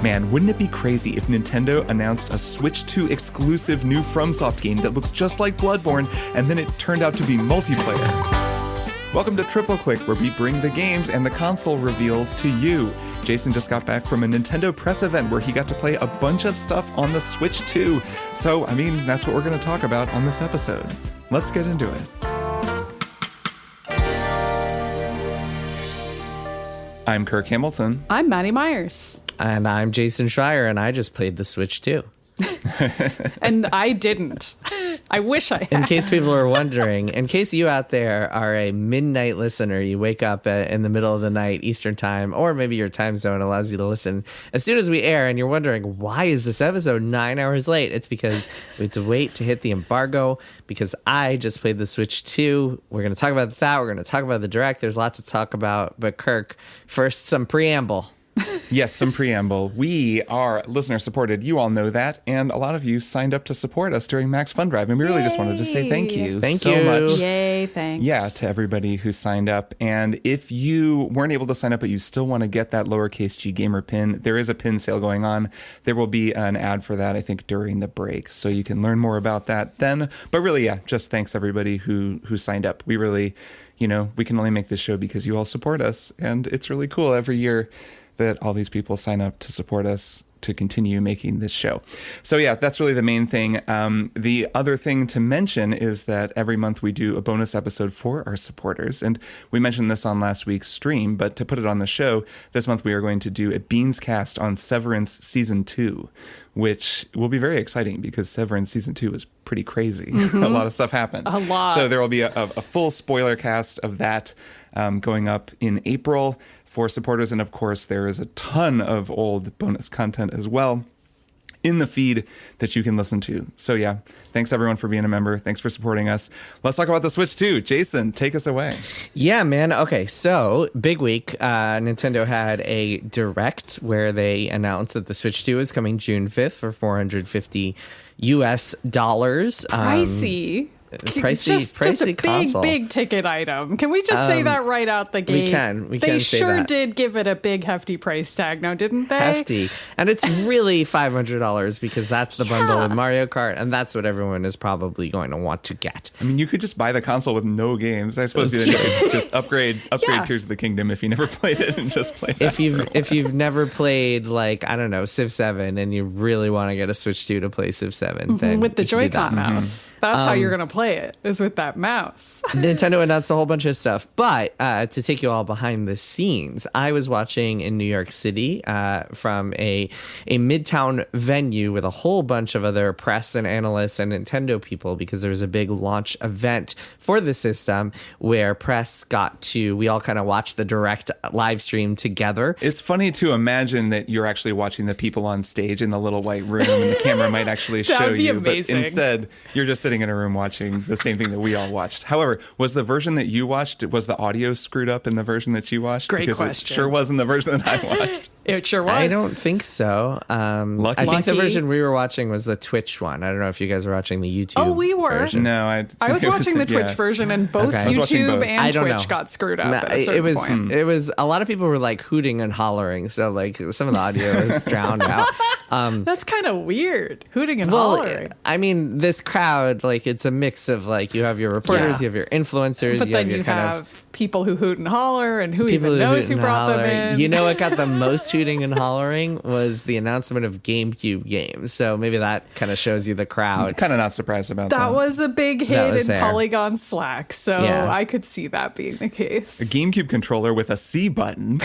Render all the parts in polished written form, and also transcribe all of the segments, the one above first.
Man, wouldn't it be crazy if Nintendo announced a Switch 2 exclusive new FromSoft game that looks just like Bloodborne, and then it turned out to be multiplayer? Welcome to Triple Click, where we bring the games and the console reveals to you. Jason just got back from a Nintendo press event where he got to play a bunch of stuff on the Switch 2. So, that's what we're going to talk about on this episode. Let's get into it. I'm Kirk Hamilton. I'm Maddy Myers. And I'm Jason Schreier, and I just played the Switch 2. And I didn't. I wish I had. In case people are wondering, in case you out there are a midnight listener, you wake up in the middle of the night, Eastern time, or maybe your time zone allows you to listen as soon as we air, and you're wondering, why is this episode 9 hours late? It's because we had to wait to hit the embargo, because I just played the Switch 2. We're going to talk about that. We're going to talk about the Direct. There's lots to talk about. But Kirk, first, some preamble. Yes, some preamble. We are listener supported. You all know that. And a lot of you signed up to support us during Max Fun Drive. And we really just wanted to say thank you so much. Yay, thanks. Yeah, to everybody who signed up. And if you weren't able to sign up, but you still want to get that lowercase g gamer pin, there is a pin sale going on. There will be an ad for that, I think, during the break. So you can learn more about that then. But really, yeah, just thanks everybody who signed up. We really, we can only make this show because you all support us. And it's really cool every year that all these people sign up to support us to continue making this show. So yeah, that's really the main thing. The other thing to mention is that every month we do a bonus episode for our supporters. And we mentioned this on last week's stream, but to put it on the show, this month we are going to do a Beans cast on Severance Season 2, which will be very exciting because Severance Season 2 is pretty crazy. Mm-hmm. A lot of stuff happened. A lot. So there will be a full spoiler cast of that going up in April for supporters. And of course, there is a ton of old bonus content as well in the feed that you can listen to. So yeah, thanks everyone for being a member. Thanks for supporting us. Let's talk about the Switch 2. Jason, take us away. Yeah, man. Okay, so big week. Nintendo had a Direct where they announced that the Switch 2 is coming June 5th for $450 US. Pricey. Pricey a console. big ticket item. Can we just say that right out the gate? We can They say sure that. did give it a big hefty price tag, now didn't they? Hefty. And it's really $500 because that's the bundle with Mario Kart, and that's what everyone is probably going to want to get. You could just buy the console with no games. I suppose you could just upgrade Tears of the Kingdom if you never played it and just play that. If you've never played, Civ 7 and you really want to get a Switch 2 to play Civ 7, then with the Joy-Con mouse. That's how you're going to play it, is with that mouse. Nintendo announced a whole bunch of stuff, but to take you all behind the scenes, I was watching in New York City from a Midtown venue with a whole bunch of other press and analysts and Nintendo people, because there was a big launch event for the system where press we all kind of watched the Direct live stream together. It's funny to imagine that you're actually watching the people on stage in the little white room and the camera might actually show you, amazing. But instead you're just sitting in a room watching the same thing that we all watched. However, was the version that you watched, was the audio screwed up in the version that you watched? Great because question. It sure was in the version that I watched. It sure was. I don't think so. Lucky. I think the version we were watching was the Twitch one. I don't know if you guys were watching the YouTube Oh, we were. version. No, I was watching the Twitch version, and both YouTube and Twitch got screwed up at a certain point. It was a lot of people were hooting and hollering, so some of the audio is drowned out. That's kind of weird, hooting and hollering. This crowd, it's a mix of you have your reporters, you have your influencers, but then you have people who hoot and holler, and who even knows who brought them in. You know what got the most hooting and hollering was the announcement of GameCube games. So maybe that kind of shows you the crowd. I'm kind of not surprised about that. That was a big hit in Polygon Slack, so I could see that being the case. A GameCube controller with a C button.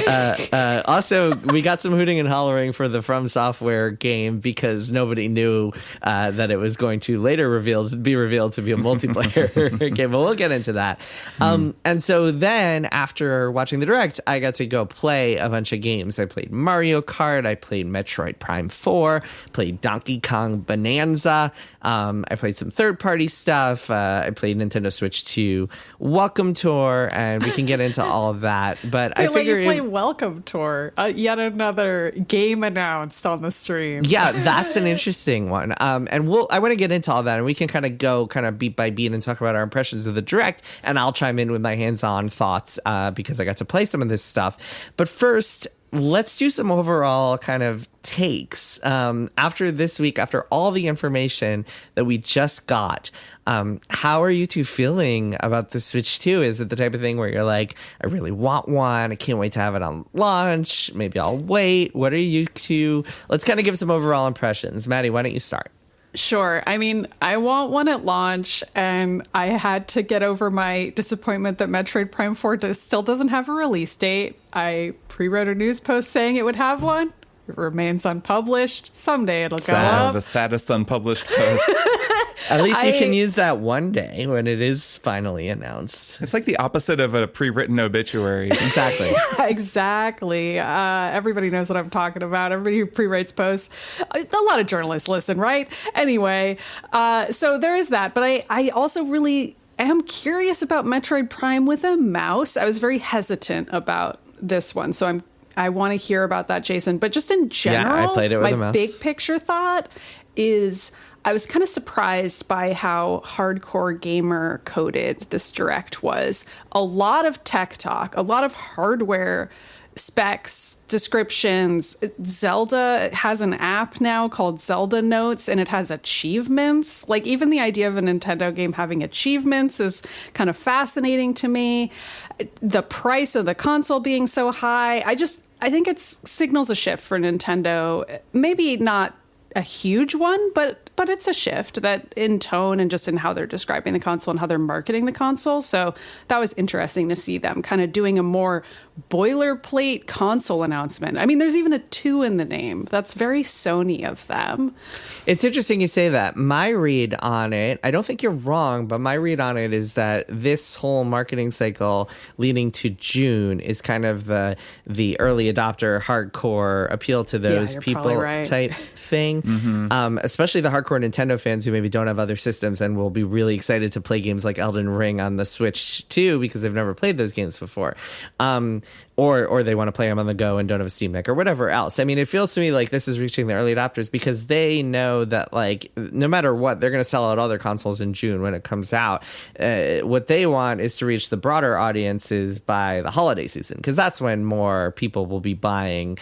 Also, we got some hooting and hollering for the From Software game because nobody knew that it was going to later be revealed to be a multiplayer game. But we'll get into that. And so then after watching the Direct, I got to go play a bunch of games. I played Mario Kart. I played Metroid Prime 4. Played Donkey Kong Bonanza. I played some third-party stuff. I played Nintendo Switch 2 Welcome Tour, and we can get into all of that. But I figured you play Welcome Tour, yet another game announced on the stream. Yeah, that's an interesting one. And I want to get into all that, and we can kind of go beat by beat and talk about our impressions of the Direct, and I'll chime in with my hands-on thoughts because I got to play some of this stuff. But first, let's do some overall kind of takes. After this week, after all the information that we just got, how are you two feeling about the Switch 2? Is it the type of thing where you're like, I really want one, I can't wait to have it on launch, maybe I'll wait? What are you two? Let's kind of give some overall impressions. Maddy, why don't you start? Sure. I mean, I want one at launch, and I had to get over my disappointment that Metroid Prime 4 still doesn't have a release date. I pre-wrote a news post saying it would have one. It remains unpublished. Someday it'll go up. The saddest unpublished post. At least you can use that one day when it is finally announced. It's like the opposite of a pre-written obituary. Exactly. Exactly. Everybody knows what I'm talking about. Everybody who pre-writes posts. A lot of journalists listen, right? Anyway, so there is that. But I also really am curious about Metroid Prime with a mouse. I was very hesitant about this one. So I want to hear about that, Jason. But just in general, I played it with a mouse. My big picture thought is I was kind of surprised by how hardcore gamer coded this Direct was. A lot of tech talk, a lot of hardware specs, descriptions. Zelda has an app now called Zelda Notes, and it has achievements. Like, even the idea of a Nintendo game having achievements is kind of fascinating to me. The price of the console being so high, I think it signals a shift for Nintendo. Maybe not a huge one, but it's a shift that in tone and just in how they're describing the console and how they're marketing the console. So that was interesting to see them kind of doing a more boilerplate console announcement. I mean, there's even a 2 in the name. That's very Sony of them. It's interesting you say that. My read on it, I don't think you're wrong, but my read on it is that this whole marketing cycle leading to June is kind of the early adopter, hardcore appeal to those people type thing. Mm-hmm. Especially the hardcore Nintendo fans who maybe don't have other systems and will be really excited to play games like Elden Ring on the Switch too, because they've never played those games before. Or they want to play them on the go and don't have a Steam Deck or whatever else. I mean, it feels to me like this is reaching the early adopters because they know that, like, no matter what, they're going to sell out all their consoles in June when it comes out. What they want is to reach the broader audiences by the holiday season, because that's when more people will be buying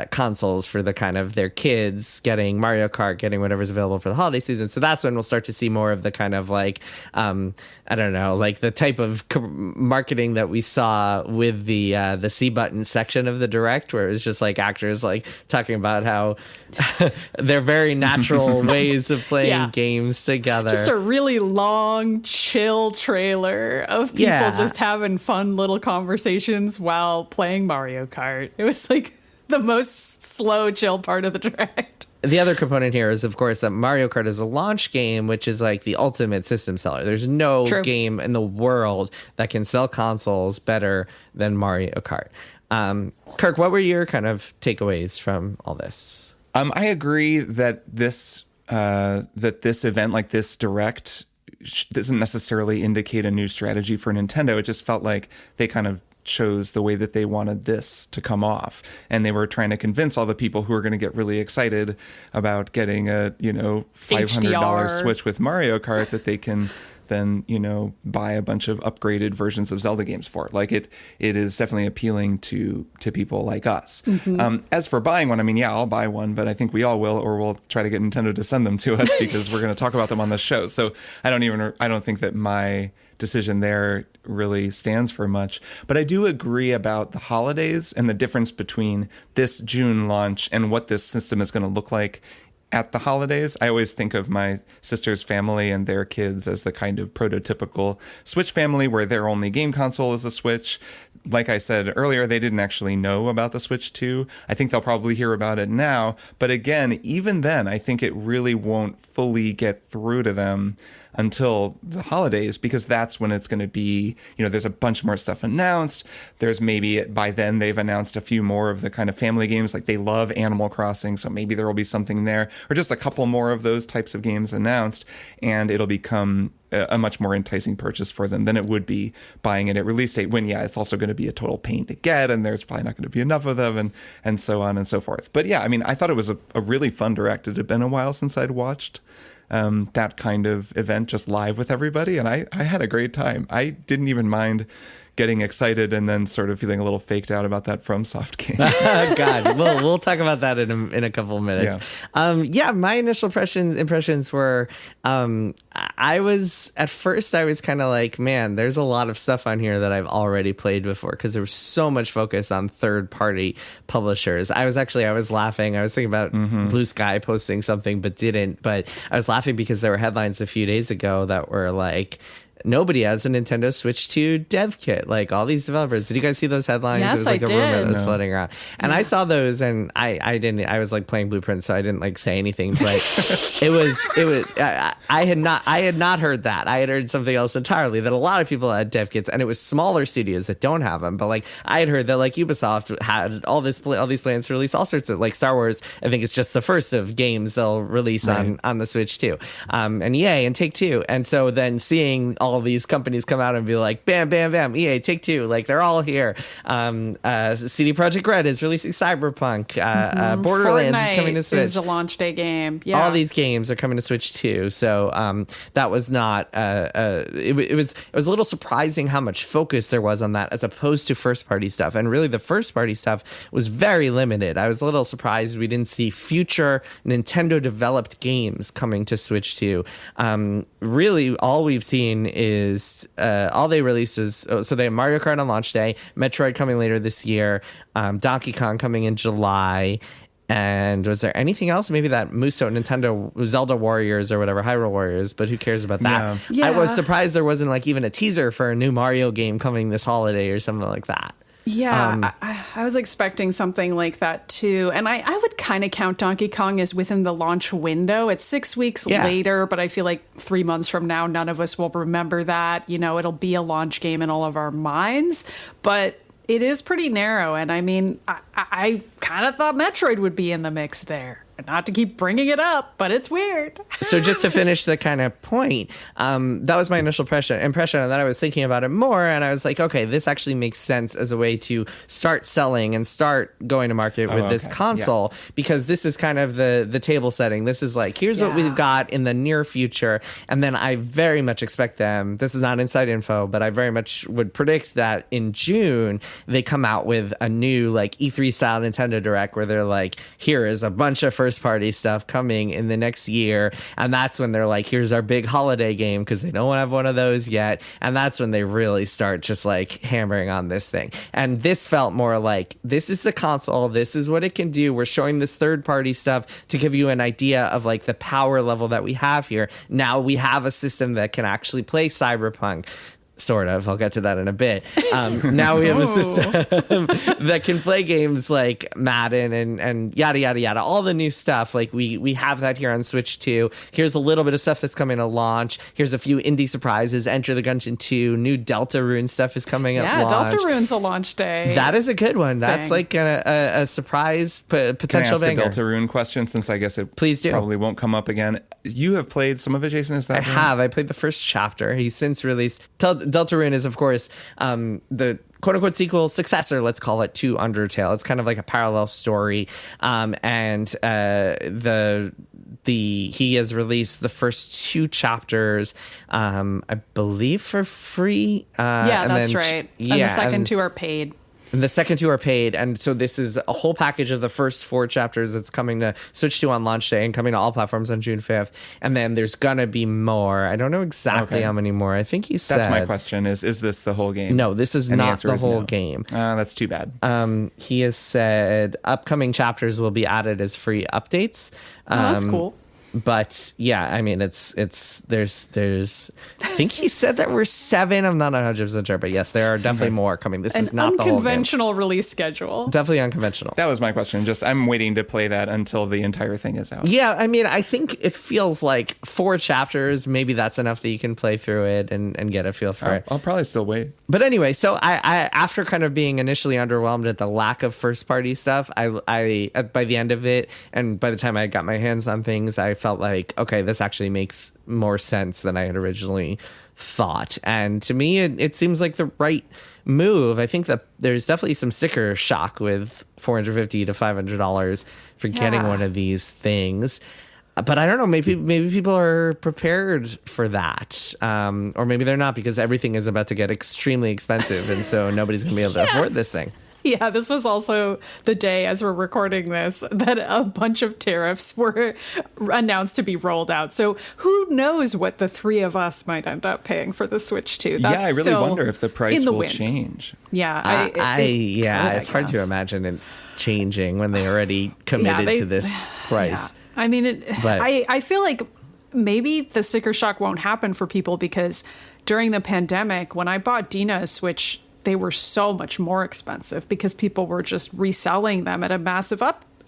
consoles for the kind of their kids, getting Mario Kart, getting whatever's available for the holiday season. So that's when we'll start to see more of the kind of like, I don't know, like the type of marketing that we saw with the C button section of the Direct, where it was just like actors like talking about how they're very natural ways of playing games together. Just a really long, chill trailer of people just having fun little conversations while playing Mario Kart. It was like the most slow, chill part of the Direct. The other component here is, of course, that Mario Kart is a launch game, which is like the ultimate system seller. There's no game in the world that can sell consoles better than Mario Kart. Kirk, what were your kind of takeaways from all this? I agree that this event, like this Direct, doesn't necessarily indicate a new strategy for Nintendo. It just felt like they kind of chose the way that they wanted this to come off, and they were trying to convince all the people who are going to get really excited about getting a $500 Switch with Mario Kart that they can then buy a bunch of upgraded versions of Zelda games for. Like it is definitely appealing to people like us. Mm-hmm. As for buying one, I mean, I'll buy one, but I think we all will, or we'll try to get Nintendo to send them to us because we're going to talk about them on the show. So I don't think that my decision there really stands for much. But I do agree about the holidays and the difference between this June launch and what this system is going to look like at the holidays. I always think of my sister's family and their kids as the kind of prototypical Switch family where their only game console is a Switch. Like I said earlier, they didn't actually know about the Switch 2. I think they'll probably hear about it now. But again, even then, I think it really won't fully get through to them until the holidays, because that's when it's going to be, there's a bunch more stuff announced. There's maybe by then they've announced a few more of the kind of family games, like they love Animal Crossing. So maybe there will be something there, or just a couple more of those types of games announced, and it'll become a much more enticing purchase for them than it would be buying it at release date, when it's also going to be a total pain to get, and there's probably not going to be enough of them, and so on and so forth. But I mean, I thought it was a really fun Direct. It had been a while since I'd watched that kind of event just live with everybody, and I had a great time. I didn't even mind getting excited and then sort of feeling a little faked out about that FromSoft game. God, we'll talk about that in a couple of minutes. My initial impressions were, I was kind of like, man, there's a lot of stuff on here that I've already played before, because there was so much focus on third-party publishers. I was laughing. I was thinking about Blue Sky posting something, but didn't. But I was laughing because there were headlines a few days ago that were like, nobody has a Nintendo Switch 2 dev kit. Like, all these developers. Did you guys see those headlines? Yes, it was like I a rumor did. that was floating around. And I saw those, and I didn't. I was like playing Blueprint, so I didn't like say anything. But it was. I had not heard that. I had heard something else entirely. That a lot of people had dev kits, and it was smaller studios that don't have them. But like, I had heard that like Ubisoft had all these plans to release all sorts of, like, Star Wars. I think it's just the first of games they'll release on the Switch 2. And EA and Take-Two. And so then seeing all these companies come out and be like, bam, bam, bam, EA, Take-Two, like, they're all here. CD Projekt Red is releasing Cyberpunk. Borderlands Fortnite is coming to Switch. is a launch day game. Yeah. All these games are coming to Switch too. So that was not. It was a little surprising how much focus there was on that as opposed to first party stuff. And really, the first party stuff was very limited. I was a little surprised we didn't see future Nintendo developed games coming to Switch 2. Really, all we've seen is all they released is so they have Mario Kart on launch day, Metroid coming later this year, Donkey Kong coming in July. And was there anything else? Maybe that Muso Nintendo Zelda Warriors or whatever, Hyrule Warriors, but who cares about that? Yeah. I was surprised there wasn't like even a teaser for a new Mario game coming this holiday or something like that. Yeah, I was expecting something like that too. And I would kind of count Donkey Kong as within the launch window. It's 6 weeks later, but I feel like 3 months from now, none of us will remember that. You know, it'll be a launch game in all of our minds. But it is pretty narrow. And I mean, I kind of thought Metroid would be in the mix there. Not to keep bringing it up, but it's weird. So just to finish the kind of point, that was my initial impression, and then I was thinking about it more, and I was like, okay, this actually makes sense as a way to start selling and start going to market with this console, because this is kind of the table setting. This is like, here's what we've got in the near future, and then I very much expect them, this is not inside info, but I very much would predict that in June, they come out with a new like E3 style Nintendo Direct where they're like, here is a bunch of first party stuff coming in the next year, and that's when they're like, here's our big holiday game, because they don't have one of those yet, and that's when they really start just like hammering on this thing. And this felt more like, this is the console, this is what it can do, we're showing this third party stuff to give you an idea of like the power level that we have here. Now we have a system that can actually play Cyberpunk. Sort of. I'll get to that in a bit. Now we have a system that can play games like Madden and yada, yada, yada. All the new stuff. Like we have that here on Switch 2. Here's a little bit of stuff that's coming to launch. Here's a few indie surprises. Enter the Gungeon 2. New Deltarune stuff is coming at launch. Yeah, Deltarune's a launch day. That is a good one. That's like a surprise potential banger. Can I ask a Deltarune question, since I guess it Please do. Probably won't come up again? You have played some of it, Jason? Is that I have. I played the first chapter. He's since released. Deltarune is, of course, the quote-unquote sequel, successor, let's call it, to Undertale. It's kind of like a parallel story. He has released the first 2 chapters, I believe, for free. That's right. And the second 2 are paid. And the second 2 are paid, and so this is a whole package of the first 4 chapters that's coming to Switch 2 on launch day and coming to all platforms on June 5th. And then there's gonna be more. I don't know exactly how many more. I think he said. That's my question. Is this the whole game? No, this is not the whole game. That's too bad. He has said upcoming chapters will be added as free updates. That's cool. But yeah, I mean, there's I think he said there were 7. I'm not 100% sure, but yes, there are definitely more coming. This is not the whole game. Unconventional release schedule. Definitely unconventional. That was my question. Just, I'm waiting to play that until the entire thing is out. Yeah, I mean, I think it feels like 4 chapters. Maybe that's enough that you can play through it and get a feel for it. I'll probably still wait. But anyway, so I after kind of being initially underwhelmed at the lack of first party stuff, I by the end of it, and by the time I got my hands on things, I felt like, okay, this actually makes more sense than I had originally thought. And to me, it seems like the right move. I think that there's definitely some sticker shock with $450 to $500 for getting one of these things. But I don't know. Maybe people are prepared for that, or maybe they're not because everything is about to get extremely expensive, and so nobody's going to be able to afford this thing. Yeah, this was also the day, as we're recording this, that a bunch of tariffs were announced to be rolled out. So who knows what the three of us might end up paying for the Switch 2. That's I really wonder if the price will change. Yeah, it's hard to imagine it changing when they already committed to this price. Yeah. I mean, I feel like maybe the sticker shock won't happen for people because during the pandemic, when I bought Dina a Switch, they were so much more expensive because people were just reselling them at a massive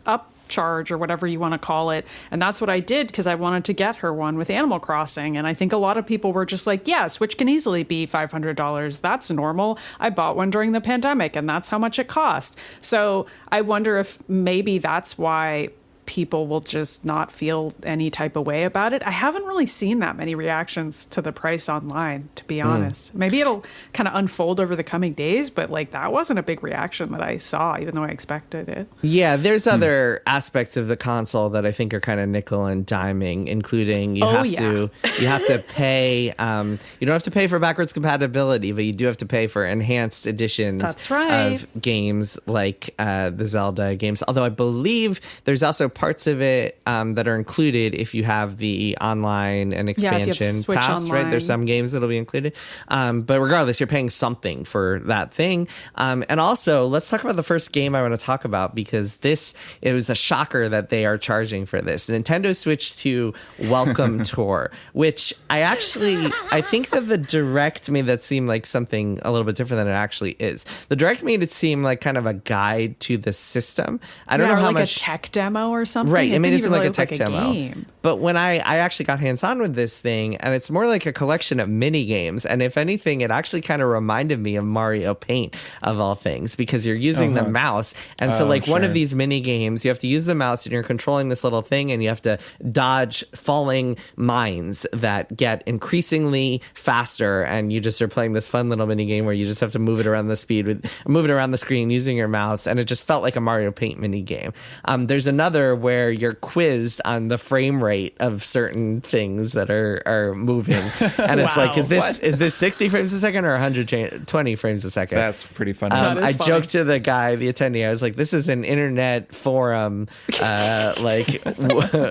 upcharge or whatever you want to call it. And that's what I did because I wanted to get her one with Animal Crossing. And I think a lot of people were just like, yeah, Switch can easily be $500. That's normal. I bought one during the pandemic and that's how much it cost. So I wonder if maybe that's why people will just not feel any type of way about it. I haven't really seen that many reactions to the price online, to be honest. Maybe it'll kind of unfold over the coming days, but like that wasn't a big reaction that I saw, even though I expected it. Yeah, there's other aspects of the console that I think are kind of nickel and diming, including you have to pay. You don't have to pay for backwards compatibility, but you do have to pay for enhanced editions of games like the Zelda games. Although I believe there's also parts of it that are included if you have the online and expansion pass, right? There's some games that'll be included. But regardless, you're paying something for that thing. And also, let's talk about the first game I want to talk about because it was a shocker that they are charging for this. Nintendo Switch 2 Welcome Tour, which I think that the Direct made that seem like something a little bit different than it actually is. The Direct made it seem like kind of a guide to the system. I don't know how much a tech demo or something. Right, it made it seem like a tech like demo. Game. But when I actually got hands-on with this thing, and it's more like a collection of mini games, and if anything, it actually kind of reminded me of Mario Paint, of all things, because you're using the mouse. And so one of these mini games, you have to use the mouse, and you're controlling this little thing, and you have to dodge falling mines that get increasingly faster, and you just are playing this fun little mini game where you just have to move it around the screen using your mouse, and it just felt like a Mario Paint mini game. There's another where you're quizzed on the frame rate of certain things that are moving, and it's like, is this 60 frames a second or 120 frames a second? That's pretty funny. I joked to the guy, the attendee, I was like, this is an internet forum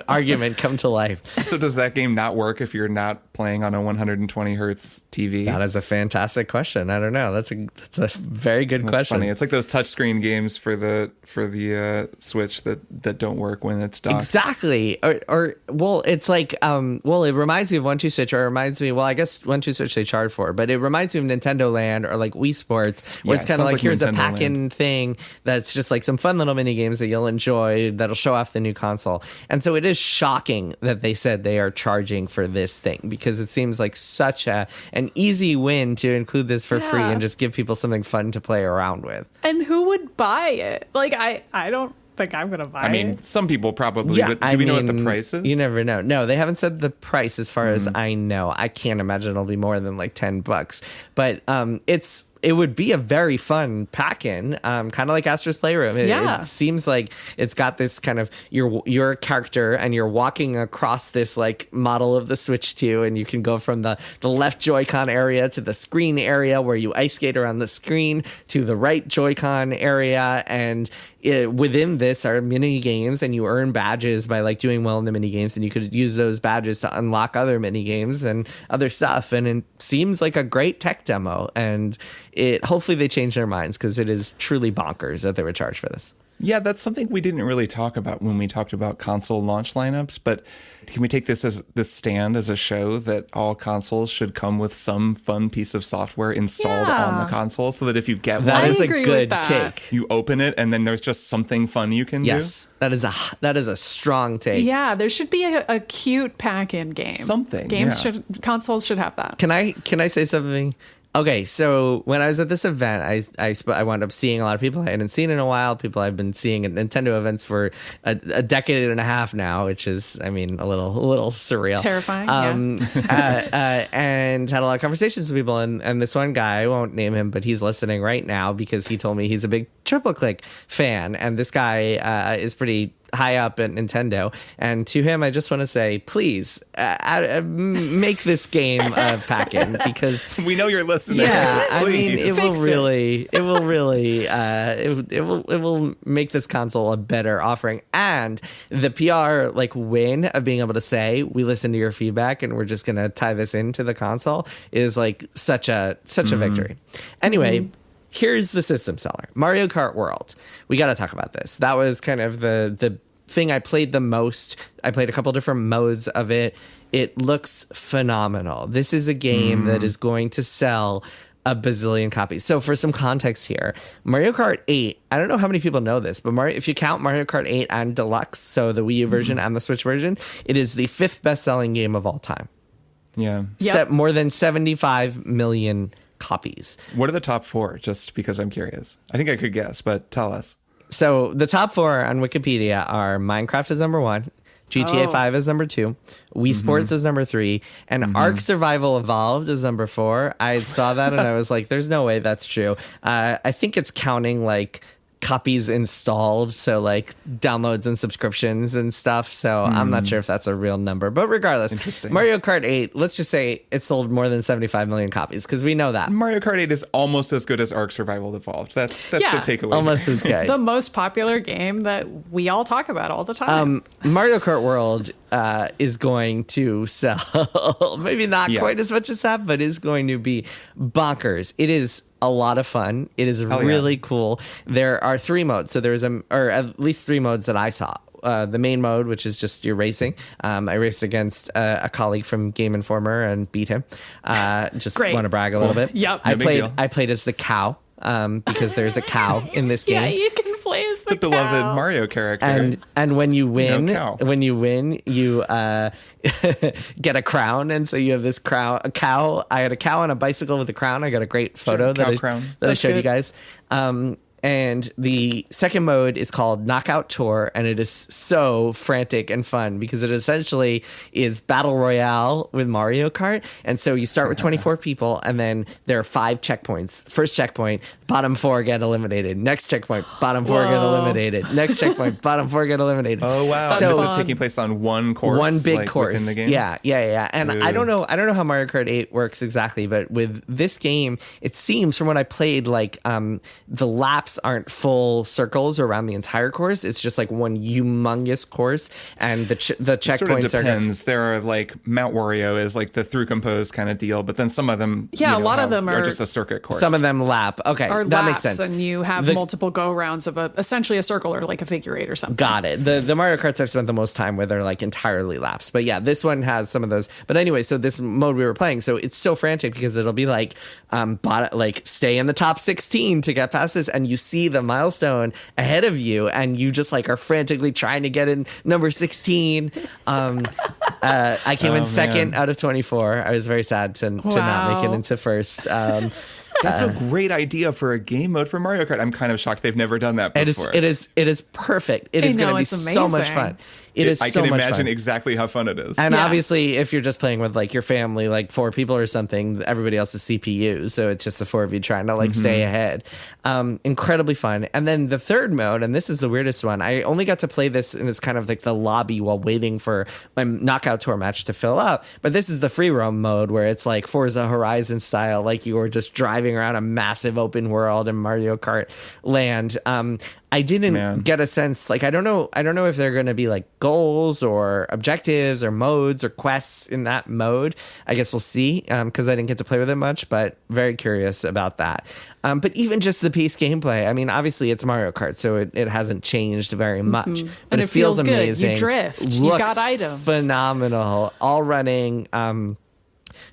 argument come to life. So does that game not work if you're not playing on a 120 hertz TV? That is a fantastic question. I don't know. That's a very good question. Funny. It's like those touchscreen games for the Switch that don't work when it's docked. Exactly. It's like it reminds me of 1-2 Switch, or it reminds me, I guess 1-2 Switch they charge for, but it reminds me of Nintendo Land or like Wii Sports, where it's kind of like here's Nintendo a pack-in thing that's just like some fun little mini games that you'll enjoy that'll show off the new console. And so it is shocking that they said they are charging for this thing, because it seems like such an easy win to include this for free and just give people something fun to play around with. And who would buy it? Like, I don't think I'm going to buy it. I mean, some people probably, but do we know what the price is? You never know. No, they haven't said the price as far as I know. I can't imagine it'll be more than like $10. But it would be a very fun pack-in, kind of like Astro's Playroom. It seems like it's got this kind of, you're a character and you're walking across this like model of the Switch 2, and you can go from the left Joy-Con area to the screen area where you ice skate around the screen to the right Joy-Con area, and within this are mini games, and you earn badges by like doing well in the mini games, and you could use those badges to unlock other mini games and other stuff. And it seems like a great tech demo, and hopefully they change their minds, because it is truly bonkers that they would charge for this. Yeah, that's something we didn't really talk about when we talked about console launch lineups, but can we take this stand as a show that all consoles should come with some fun piece of software installed on the console, so that if you get that one, is a good take. You open it and then there's just something fun you can do. Yes, that is a strong take. Yeah, there should be a cute pack-in game. Something. Consoles should have that. Can I say something? Okay, so when I was at this event, I wound up seeing a lot of people I hadn't seen in a while, people I've been seeing at Nintendo events for a decade and a half now, which is, I mean, a little surreal. Terrifying, and had a lot of conversations with people, and this one guy, I won't name him, but he's listening right now because he told me he's a big Triple Click fan, and this guy is pretty high up at Nintendo. And to him, I just want to say, please make this game pack-in, because we know you're listening. Yeah, I mean, it will make this console a better offering. And the PR win of being able to say, we listen to your feedback and we're just going to tie this into the console is such a victory. Anyway, here's the system seller, Mario Kart World. We got to talk about this. That was kind of the thing I played the most. I played a couple different modes of it. It looks phenomenal. This is a game that is going to sell a bazillion copies. So for some context here, Mario Kart 8, I don't know how many people know this, but if you count Mario Kart 8 and Deluxe, so the Wii U version and the Switch version, it is the 5th best-selling game of all time. Yeah. More than 75 million copies. What are the top 4? Just because I'm curious. I think I could guess, but tell us. So the top 4 on Wikipedia are Minecraft is number 1, GTA 5 is number 2, Wii Sports is number 3, and Ark Survival Evolved is number 4. I saw that and I was like, there's no way that's true. I think it's counting copies installed, so downloads and subscriptions and stuff. So I'm not sure if that's a real number, but regardless, interesting. Mario Kart 8, let's just say it sold more than 75 million copies, because we know that Mario Kart 8 is almost as good as Ark Survival Evolved. That's the takeaway. Almost as good. The most popular game that we all talk about all the time. Mario Kart World is going to sell maybe not quite as much as that, but is going to be bonkers. It is a lot of fun. It is really cool. There are 3 modes. So there's or at least 3 modes that I saw. The main mode, which is just your racing. I raced against a colleague from Game Informer and beat him. Just want to brag a little bit. Yep. I played as the cow. Because there's a cow in this game. Yeah, you can play as the It's a beloved Mario character. And when you win, you get a crown, and so you have this a cow. I had a cow on a bicycle with a crown. I got a great photo that I showed you guys. And the second mode is called Knockout Tour, and it is so frantic and fun because it essentially is Battle Royale with Mario Kart. And so you start with 24 people, and then there are 5 checkpoints. First checkpoint, bottom 4 get eliminated. Next checkpoint, bottom 4 get eliminated. Next checkpoint, bottom 4 get eliminated. Oh, wow. So this is taking place on one course? One big course. Within the game? Yeah. And I don't know how Mario Kart 8 works exactly, but with this game, it seems from when I played, the laps aren't full circles around the entire course. It's just one humongous course, and the checkpoints sort of depends. There are Mount Wario is the through composed kind of deal, but then some of them a lot of them are just a circuit course. Some of them lap. Okay, or that laps, makes sense. And you have multiple go rounds of essentially a circle or a figure 8 or something. Got it. The Mario Karts I've spent the most time with are entirely laps, but yeah, this one has some of those. But anyway, so this mode we were playing, so it's so frantic because it'll be stay in the top 16 to get past this, and you see the milestone ahead of you, and you just are frantically trying to get in number 16. I came in second out of 24. I was very sad to not make it into first. That's a great idea for a game mode for Mario Kart. I'm kind of shocked they've never done that before. It is perfect. It is going to be so much fun. I can imagine exactly how fun it is. And obviously, if you're just playing with your family, 4 people or something, everybody else is CPU. So it's just the 4 of you trying to stay ahead. Incredibly fun. And then the third mode, and this is the weirdest one. I only got to play this, and it's kind of the lobby while waiting for my knockout tour match to fill up. But this is the free roam mode where it's Forza Horizon style, you were just driving around a massive open world in Mario Kart land. I didn't get a sense, I don't know if they're going to be goals or objectives or modes or quests in that mode. I guess we'll see, because I didn't get to play with it much, but very curious about that. But even just the piece gameplay, I mean, obviously it's Mario Kart, so it hasn't changed very much. But and it feels good. amazing. You drift. Looks You got items. phenomenal. All running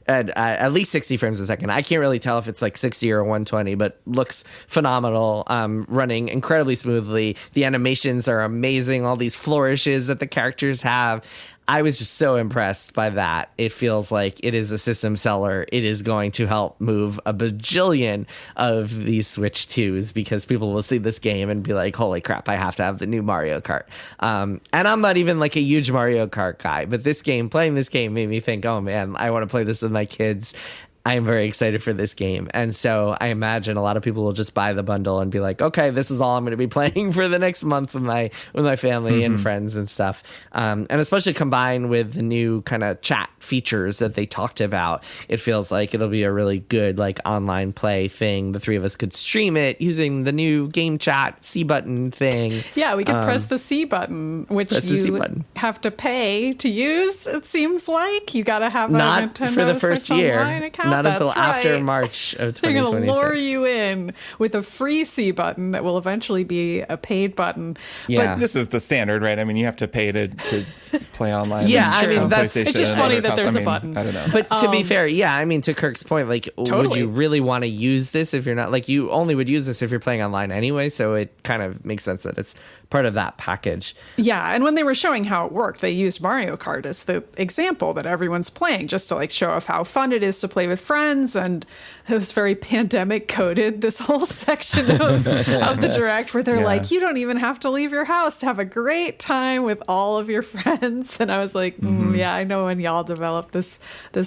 at least 60 frames a second. I can't really tell if it's 60 or 120, but looks phenomenal. Running incredibly smoothly. The animations are amazing. All these flourishes that the characters have. I was just so impressed by that. It feels like it is a system seller. It is going to help move a bajillion of these Switch 2s, because people will see this game and be like, holy crap, I have to have the new Mario Kart. And I'm not even a huge Mario Kart guy, but playing this game made me think, oh man, I want to play this with my kids. I am very excited for this game. And so I imagine a lot of people will just buy the bundle and be like, okay, this is all I'm going to be playing for the next month with my family and friends and stuff. And especially combined with the new kind of chat features that they talked about, it feels like it'll be a really good like online play thing. The three of us could stream it using the new game chat C button thing. Yeah, we could press the C button, which you have to pay to use, it seems like. You got to have a Not Nintendo for the first Switch year. Online account. Not until That's after right. March of 2026. They're going to lure you in with a free C button that will eventually be a paid button. Yeah. But this is the standard, right? I mean, you have to pay to play online. Yeah, I mean, that's PlayStation it's just and funny other that there's consoles. a button. I don't know. But to be fair, yeah, I mean, to Kirk's point, like, would Totally. you really want to use this if you're not, like, you only would use this if you're playing online anyway, so it kind of makes sense that it's part of that package. Yeah, and when they were showing how it worked, they used Mario Kart as the example that everyone's playing, just to like show off how fun it is to play with friends. And it was very pandemic coded, this whole section of the direct where they're like, you don't even have to leave your house to have a great time with all of your friends. And I was like, yeah, I know when y'all developed this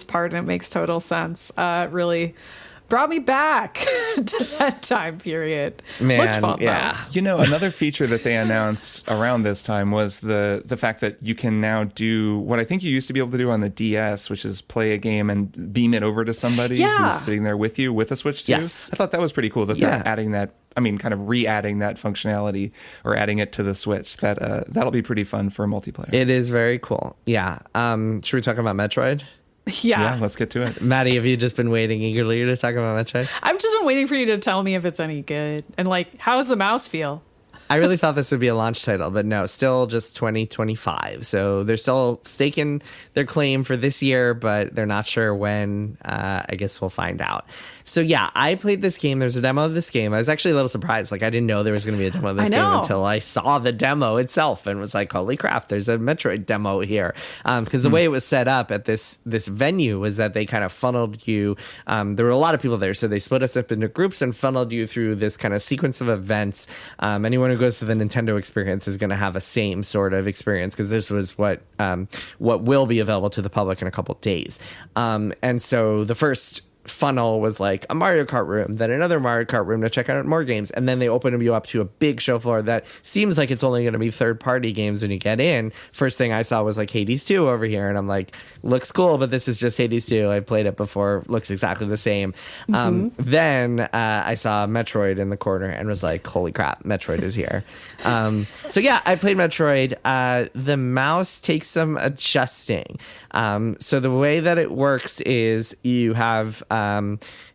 part, and it makes total sense. Really brought me back to that time period. Man, Looked fun, yeah. You know, another feature that they announced around this time was the fact that you can now do what I think you used to be able to do on the DS, which is play a game and beam it over to somebody Yeah. who's sitting there with you with a Switch too. Yes. I thought that was pretty cool that they're adding that. I mean, kind of re-adding that functionality or adding it to the Switch. That'll be pretty fun for multiplayer. It is very cool. Yeah. Should we talk about Metroid? Yeah, let's get to it. Maddy, have you just been waiting eagerly to talk about Metroid? I've just been waiting for you to tell me if it's any good. And like, how does the mouse feel? I really thought this would be a launch title, but no, still just 2025. So they're still staking their claim for this year, but they're not sure when. I guess we'll find out. So yeah, I played this game. There's a demo of this game. I was actually a little surprised. Like, I didn't know there was going to be a demo of this game until I saw the demo itself and was like, holy crap, there's a Metroid demo here. Because the way it was set up at this venue was that they kind of funneled you. There were a lot of people there, so they split us up into groups and funneled you through this kind of sequence of events. Anyone who goes to the Nintendo experience is going to have a same sort of experience, because this was what will be available to the public in a couple days. And so the first funnel was like a Mario Kart room, then another Mario Kart room to check out more games, and then they open you up to a big show floor that seems like it's only going to be third-party games when you get in. First thing I saw was like Hades 2 over here, and I'm like, looks cool, but this is just Hades 2. I played it before, looks exactly the same. Then I saw Metroid in the corner and was like, holy crap, Metroid is here. So yeah, I played Metroid. The mouse takes some adjusting. So the way that it works is you have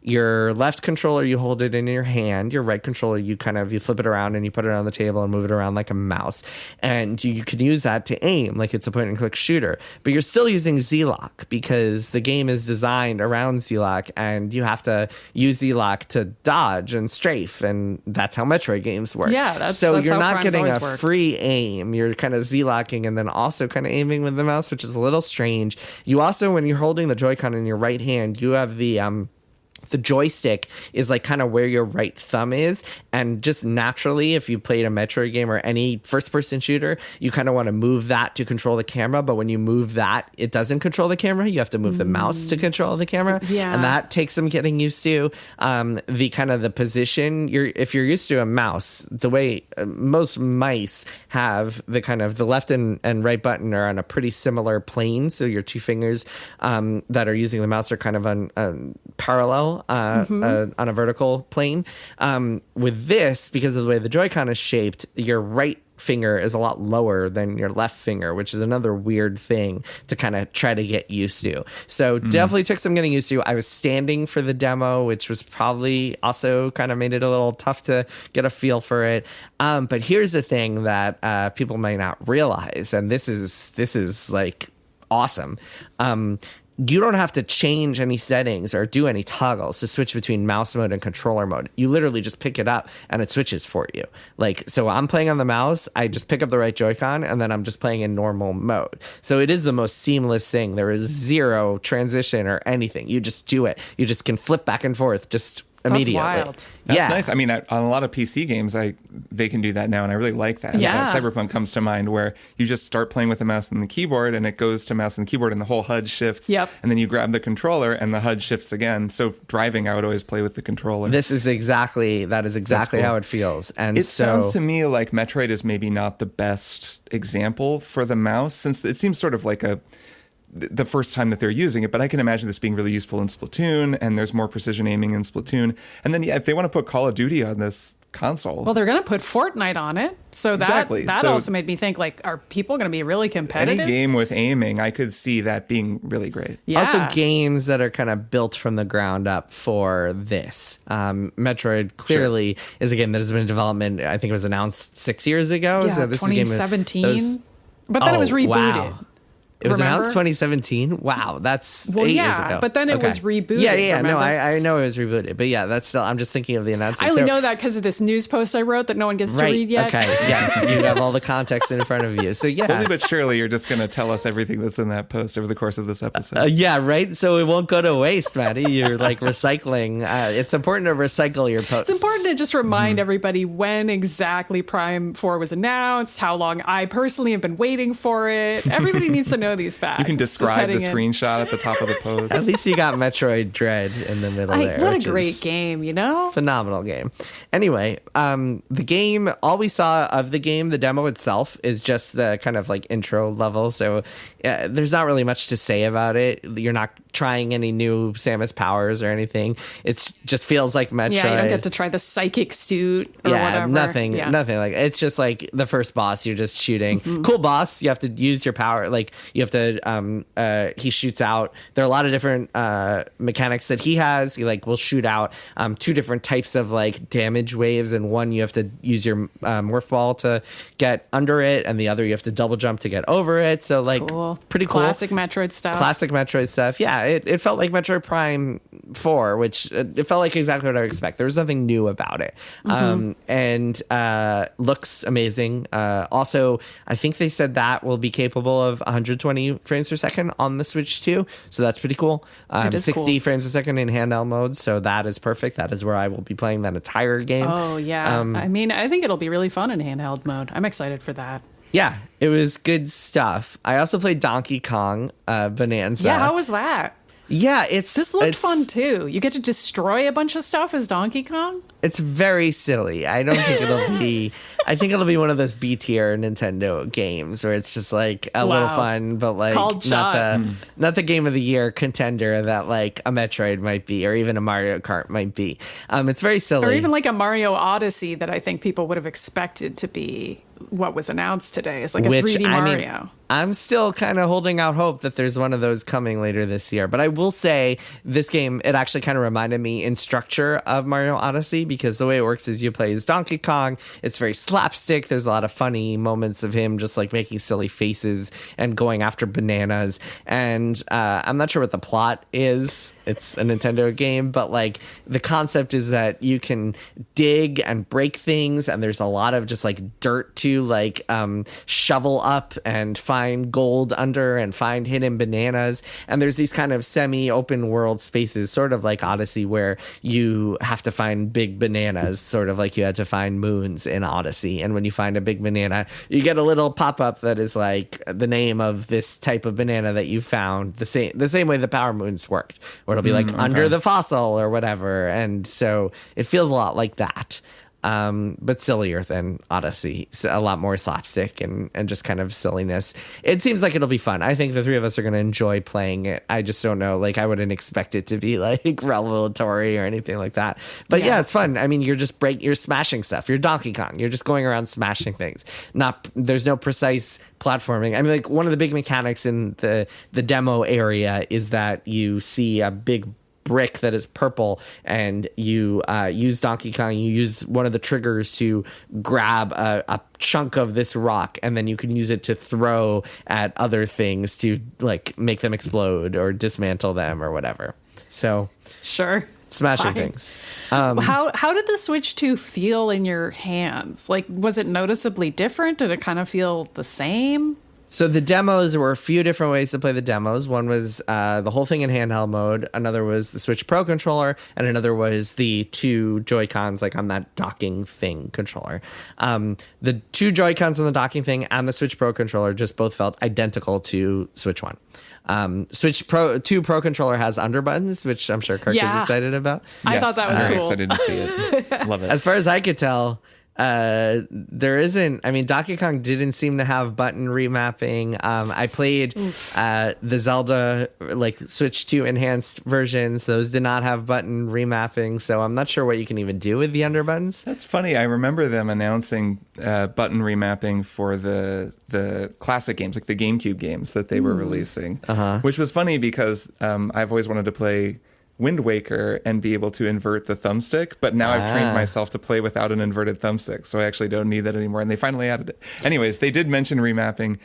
your left controller, you hold it in your hand. Your right controller, you flip it around and you put it on the table and move it around like a mouse. And you can use that to aim, like it's a point and click shooter. But you're still using Z-Lock because the game is designed around Z-Lock, and you have to use Z-Lock to dodge and strafe, and that's how Metroid games work. Yeah, that's you're how not primes getting a always work. free aim. You're kind of Z-locking and then also kind of aiming with the mouse, which is a little strange. You also, when you're holding the Joy-Con in your right hand, you have the joystick is like kind of where your right thumb is, and just naturally, if you played a Metroid game or any first-person shooter, you kind of want to move that to control the camera. But when you move that, it doesn't control the camera. You have to move the mouse to control the camera, and that takes some getting used to. The kind of the position if you're used to a mouse, the way most mice have the kind of the left and right button are on a pretty similar plane. So your two fingers that are using the mouse are kind of on parallel. On a vertical plane. With this, because of the way the Joy-Con is shaped, your right finger is a lot lower than your left finger, which is another weird thing to kind of try to get used to. So definitely took some getting used to. I was standing for the demo, which was probably also kind of made it a little tough to get a feel for it. But here's the thing that people might not realize, and this is like awesome. You don't have to change any settings or do any toggles to switch between mouse mode and controller mode. You literally just pick it up and it switches for you. Like, so I'm playing on the mouse, I just pick up the right Joy-Con, and then I'm just playing in normal mode. So it is the most seamless thing. There is zero transition or anything. You just do it. You just can flip back and forth just immediately. wild. That's nice. I mean, on a lot of PC games, they can do that now, and I really like that. Yeah. Cyberpunk comes to mind, where you just start playing with the mouse and the keyboard, and it goes to mouse and keyboard, and the whole HUD shifts. Yep. And then you grab the controller, and the HUD shifts again. So driving, I would always play with the controller. That is exactly cool. how it feels. And it sounds to me like Metroid is maybe not the best example for the mouse, since it seems sort of like the first time that they're using it, but I can imagine this being really useful in Splatoon, and there's more precision aiming in Splatoon. And then, if they want to put Call of Duty on this console. Well, they're going to put Fortnite on it. So that also made me think, like, are people going to be really competitive? Any game with aiming, I could see that being really great. Yeah. Also, games that are kind of built from the ground up for this. Metroid clearly is a game that has been in development. I think it was announced 6 years ago. Yeah, so this 2017. Is but then it was rebooted. Wow. It was announced 2017. Wow, that's 8 years ago. But then it was rebooted. Yeah. No, remember? I know it was rebooted, but yeah, that's still. I'm just thinking of the announcement. I only know that because of this news post I wrote that no one gets to read yet. Okay. Yes, you have all the context in front of you. So yeah, slowly but surely, you're just going to tell us everything that's in that post over the course of this episode. Yeah, right. So it won't go to waste, Maddy. You're like recycling. It's important to recycle your posts. It's important to just remind everybody when exactly Prime 4 was announced, how long I personally have been waiting for it. Everybody needs to know these facts. You can describe the screenshot at the top of the post. At least you got Metroid Dread in the middle there. What a great game, you know? Phenomenal game. Anyway, the game, all we saw of the game, the demo itself, is just the kind of like intro level. So there's not really much to say about it. You're not trying any new Samus powers or anything. It just feels like Metroid. Yeah, you don't get to try the psychic suit or whatever. Nothing like it's just like the first boss. You're just shooting. Cool boss. You have to use your power. Like you have to. He shoots out. There are a lot of different mechanics that he has. He like will shoot out 2 different types of like damage waves, and one you have to use your Morph ball to get under it, and the other you have to double jump to get over it. So like pretty cool. Classic Metroid stuff. Classic Metroid stuff. Yeah, it felt like Metroid Prime 4, which it felt like exactly what I would expect. There was nothing new about it. And looks amazing. Also, I think they said that will be capable of 120 frames per second on the Switch too. So that's pretty cool. 60 cool. frames a second in handheld mode. So that is perfect. That is where I will be playing that entire game. Oh, yeah. I mean, I think it'll be really fun in handheld mode. I'm excited for that. Yeah, it was good stuff. I also played Donkey Kong Bonanza. Yeah, how was that? Yeah, this looked fun too. You get to destroy a bunch of stuff as Donkey Kong. It's very silly. I don't think it'll be. I think it'll be one of those B tier Nintendo games where it's just like a little fun, but like not the game of the year contender that like a Metroid might be, or even a Mario Kart might be. It's very silly, or even like a Mario Odyssey that I think people would have expected to be what was announced today. It's like a 3D Mario. I'm still kind of holding out hope that there's one of those coming later this year. But I will say this game, it actually kind of reminded me in structure of Mario Odyssey, because the way it works is you play as Donkey Kong. It's very slapstick. There's a lot of funny moments of him just like making silly faces and going after bananas. And I'm not sure what the plot is. It's a Nintendo game, but like the concept is that you can dig and break things, and there's a lot of just like dirt to like shovel up and find gold under and find hidden bananas. And there's these kind of semi-open world spaces, sort of like Odyssey, where you have to find big bananas, sort of like you had to find moons in Odyssey. And when you find a big banana, you get a little pop-up that is like the name of this type of banana that you found, the same way the Power Moons worked, where it'll be like under the fossil or whatever. And so it feels a lot like that. But sillier than Odyssey. So a lot more slapstick and just kind of silliness. It seems like it'll be fun. I think the three of us are going to enjoy playing it. I just don't know. Like, I wouldn't expect it to be like revelatory or anything like that. But yeah, it's fun. I mean, you're smashing stuff. You're Donkey Kong. You're just going around smashing things. There's no precise platforming. I mean, like, one of the big mechanics in the demo area is that you see a big brick that is purple, and you use Donkey Kong. You use one of the triggers to grab a chunk of this rock, and then you can use it to throw at other things to like make them explode or dismantle them or whatever. So sure, smashing things. How did the Switch 2 feel in your hands? Like, was it noticeably different? Did it kind of feel the same? So the demos, there were a few different ways to play the demos. One was the whole thing in handheld mode. Another was the Switch Pro controller, and another was the two Joy-Cons, like on that docking thing controller. The two Joy-Cons on the docking thing and the Switch Pro controller just both felt identical to Switch 1. Switch Pro 2 Pro controller has under buttons, which I'm sure Kirk is excited about. I thought that was I'm very cool. excited to see it. Love it. As far as I could tell, there isn't. I mean, Donkey Kong didn't seem to have button remapping. I played the Zelda like Switch 2 enhanced versions. Those did not have button remapping, so I'm not sure what you can even do with the under buttons. That's funny. I remember them announcing button remapping for the classic games, like the GameCube games that they were releasing, which was funny because I've always wanted to play Wind Waker and be able to invert the thumbstick, but now I've trained myself to play without an inverted thumbstick, so I actually don't need that anymore, and they finally added it. Anyways, they did mention remapping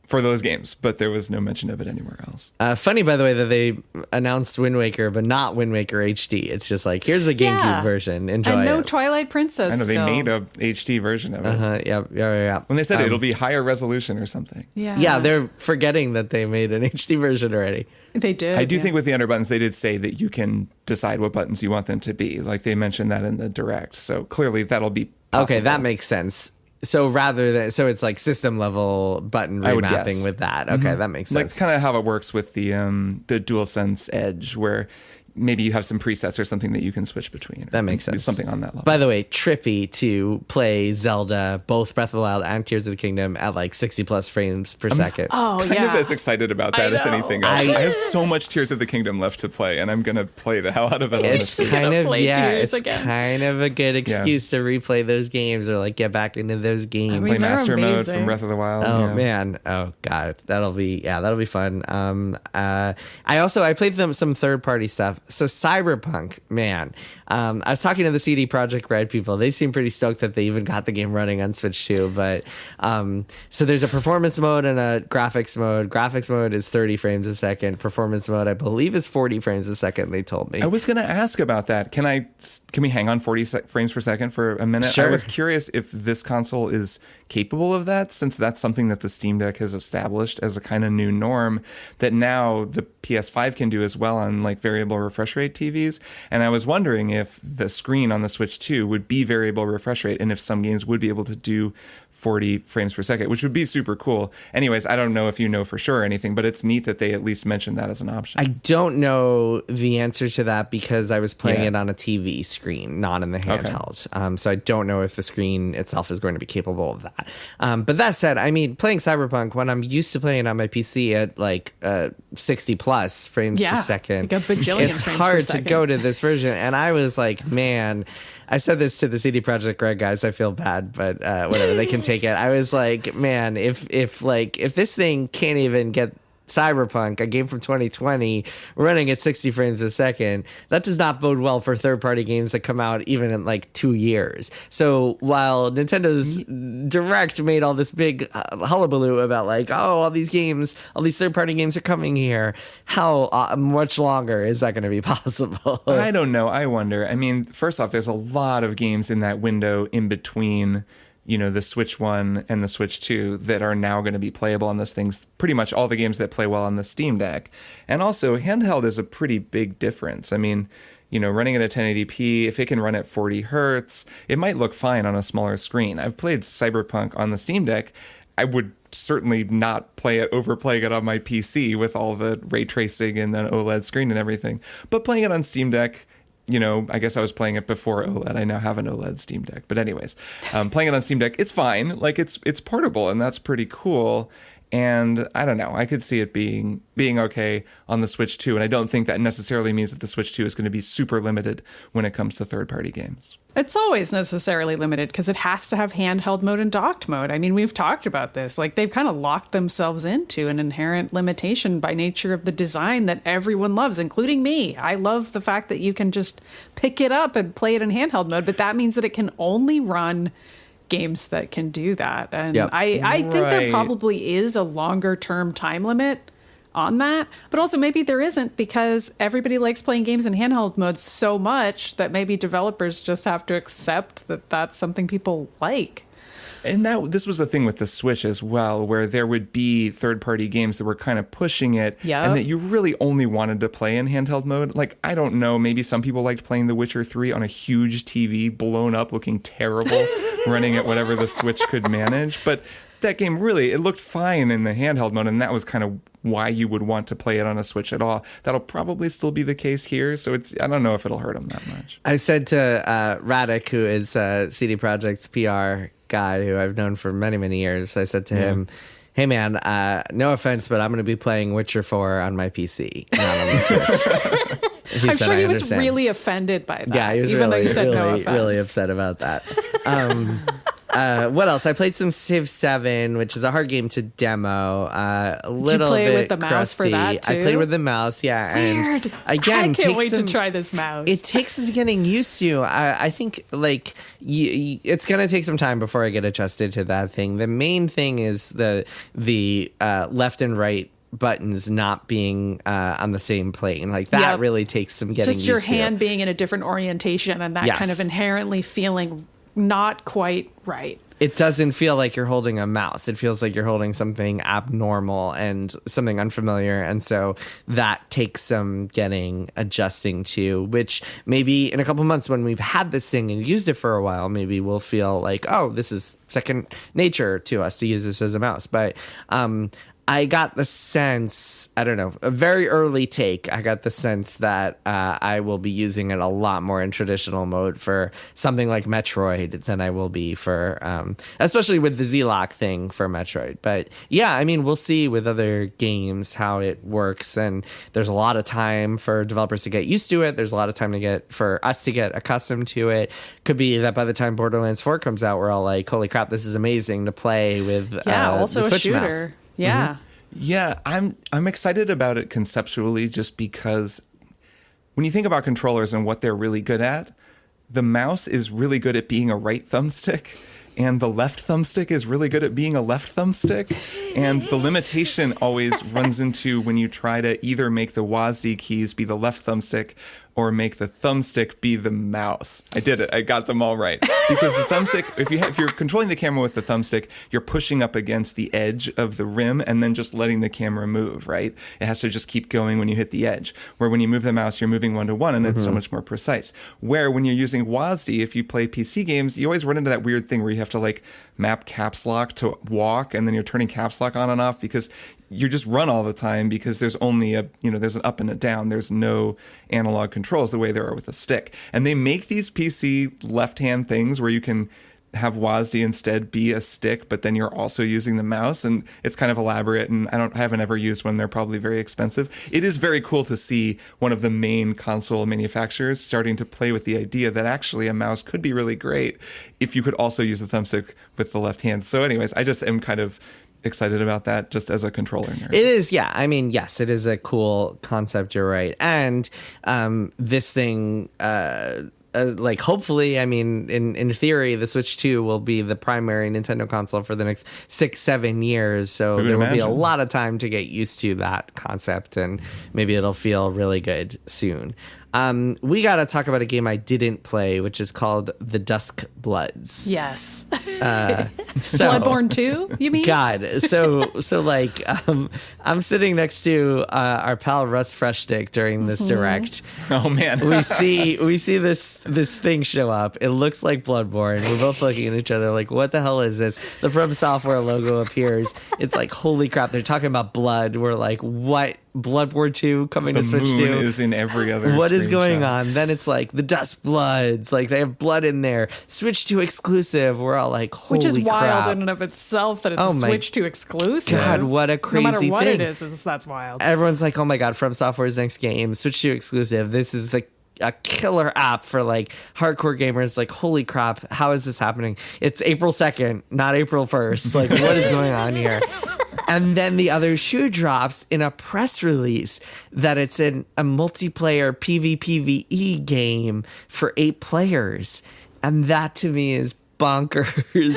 for those games, but there was no mention of it anywhere else. Funny, by the way, that they announced Wind Waker, but not Wind Waker HD. It's just like, here's the GameCube version. Enjoy and no it. Twilight Princess. I know they still. made a HD version of it. Yeah. When they said it'll be higher resolution or something. Yeah, they're forgetting that they made an HD version already. They did. I do think with the under buttons, they did say that you can decide what buttons you want them to be. Like they mentioned that in the direct. So clearly that'll be possible. Okay, that makes sense. So it's like system level button remapping with that. Okay, that makes sense. Like kind of how it works with the DualSense Edge, where maybe you have some presets or something that you can switch between. That makes sense. Something on that level. By the way, trippy to play Zelda, both Breath of the Wild and Tears of the Kingdom at like 60 plus frames per second. Kind of as excited about that as anything else. I have so much Tears of the Kingdom left to play, and I'm going to play the hell out of it. It's kind of a good excuse to replay those games or like get back into those games. Play Master Mode from Breath of the Wild. Oh man, oh god, that'll be fun. I played some third party stuff. So Cyberpunk, man, I was talking to the CD Projekt Red people. They seem pretty stoked that they even got the game running on Switch 2. But so there's a performance mode and a graphics mode. Graphics mode is 30 frames a second. Performance mode, I believe, is 40 frames a second. They told me. I was going to ask about that. Can we hang on 40 frames per second for a minute? Sure. I was curious if this console is capable of that, since that's something that the Steam Deck has established as a kind of new norm that now the PS5 can do as well on like variable refresh rate TVs. And I was wondering if the screen on the Switch 2 would be variable refresh rate and if some games would be able to do 40 frames per second, which would be super cool. Anyways, I don't know if you know for sure or anything, but it's neat that they at least mentioned that as an option. I don't know the answer to that because I was playing it on a TV screen, not in the handheld. Okay. So I don't know if the screen itself is going to be capable of that. But that said, I mean, playing Cyberpunk, when I'm used to playing on my PC at like 60 plus frames per second, like a bajillion it's frames hard per to second. go to this version. And I was like, man, I said this to the CD Projekt Red guys. I feel bad, but whatever, they can take it. I was like, man, if this thing can't even get Cyberpunk, a game from 2020, running at 60 frames a second, that does not bode well for third-party games that come out even in like 2 years. So while Nintendo's Direct made all this big hullabaloo about like, oh, all these third-party games are coming here, how much longer is that going to be possible? I don't know. I wonder. I mean, first off, there's a lot of games in that window in between, you know, the Switch 1 and the Switch 2 that are now going to be playable on this thing's pretty much all the games that play well on the Steam Deck. And also, handheld is a pretty big difference. I mean, you know, running at a 1080p, if it can run at 40 hertz, it might look fine on a smaller screen. I've played Cyberpunk on the Steam Deck. I would certainly not overplaying it on my PC with all the ray tracing and an OLED screen and everything. But playing it on Steam Deck, you know, I guess I was playing it before OLED. I now have an OLED Steam Deck. But anyways, playing it on Steam Deck, it's fine. Like it's portable, and that's pretty cool. And I don't know, I could see it being okay on the Switch 2. And I don't think that necessarily means that the Switch 2 is going to be super limited when it comes to third-party games. It's always necessarily limited because it has to have handheld mode and docked mode. I mean, we've talked about this. Like, they've kind of locked themselves into an inherent limitation by nature of the design that everyone loves, including me. I love the fact that you can just pick it up and play it in handheld mode, but that means that it can only run games that can do that. And I think there probably is a longer term time limit on that, but also maybe there isn't because everybody likes playing games in handheld modes so much that maybe developers just have to accept that that's something people like. And this was a thing with the Switch as well, where there would be third-party games that were kind of pushing it, and that you really only wanted to play in handheld mode. Like, I don't know, maybe some people liked playing The Witcher 3 on a huge TV, blown up, looking terrible, running at whatever the Switch could manage. But that game really, it looked fine in the handheld mode, and that was kind of why you would want to play it on a Switch at all. That'll probably still be the case here, so I don't know if it'll hurt them that much. I said to Radek, who is CD Projekt's PR guy, who I've known for many, many years, I said to him, hey man, no offense, but I'm going to be playing Witcher 4 on my PC, not on the Switch. I'm sure he was really offended by that. Yeah, he was even though really, you said really, no offense. really upset about that. What else? I played some Civ 7, which is a hard game to demo. A little play bit with the mouse crusty. for that, too? I played with the mouse, yeah. Weird. And again, I can't wait to try this mouse. It takes some getting used to. I think like it's gonna take some time before I get adjusted to that thing. The main thing is the left and right buttons not being on the same plane. Like that really takes some getting used to. Just your hand being in a different orientation and that kind of inherently feeling not quite right. It doesn't feel like you're holding a mouse. It feels like you're holding something abnormal and something unfamiliar. And so that takes some adjusting to, which maybe in a couple months when we've had this thing and used it for a while, maybe we'll feel like, oh, this is second nature to us to use this as a mouse. But I got the sense, I don't know, a very early take. I got the sense that I will be using it a lot more in traditional mode for something like Metroid than I will be for, especially with the Z-Lock thing for Metroid. But yeah, I mean, we'll see with other games how it works. And there's a lot of time for developers to get used to it. There's a lot of time for us to get accustomed to it. Could be that by the time Borderlands 4 comes out, we're all like, holy crap, this is amazing to play with also the a Switch shooter. mouse. Yeah. Mm-hmm. Yeah, I'm excited about it conceptually just because when you think about controllers and what they're really good at, the mouse is really good at being a right thumbstick and the left thumbstick is really good at being a left thumbstick. And the limitation always runs into when you try to either make the WASD keys be the left thumbstick or make the thumbstick be the mouse. I did it. I got them all right. Because the thumbstick, if you're controlling the camera with the thumbstick, you're pushing up against the edge of the rim and then just letting the camera move, right? It has to just keep going when you hit the edge. Where when you move the mouse, you're moving one-to-one and it's so much more precise. Where when you're using WASD, if you play PC games, you always run into that weird thing where you have to like map caps lock to walk and then you're turning caps lock on and off because you just run all the time because there's only there's an up and a down. There's no analog controls the way there are with a stick. And they make these PC left-hand things where you can have WASD instead be a stick, but then you're also using the mouse, and it's kind of elaborate, and I haven't ever used one. They're probably very expensive. It is very cool to see one of the main console manufacturers starting to play with the idea that actually a mouse could be really great if you could also use the thumbstick with the left hand. So anyways, I just am kind of excited about that just as a controller nerd. It is, yeah. I mean, yes, it is a cool concept. You're right. And this thing, like hopefully, I mean, in theory, the Switch 2 will be the primary Nintendo console for the next 6-7 years. So there will be a lot of time to get used to that concept, and maybe it'll feel really good soon. We got to talk about a game I didn't play, which is called The Dusk Bloods. Yes. Bloodborne 2, you mean? God. So like, I'm sitting next to our pal Russ Freshdick during this direct. Oh man. we see this thing show up. It looks like Bloodborne. We're both looking at each other like, what the hell is this? The From Software logo appears. It's like, holy crap, they're talking about blood. We're like, what? Bloodborne 2 coming to Switch 2. The moon is in every other What is going screenshot. on? Then it's like the Dust Bloods, like they have blood in there. Switch 2 exclusive. We're all like, holy Which is crap. wild in and of itself that it's a Switch 2 exclusive. God, what a crazy thing. No matter what thing. it is, that's wild. Everyone's like, oh my God, From Software's next game, Switch 2 exclusive. This is a killer app for like hardcore gamers. Like, holy crap, how is this happening? It's April 2nd, not April 1st. Like, what is going on here? And then the other shoe drops in a press release that it's a multiplayer PvPvE game for 8 players. And that to me is bonkers.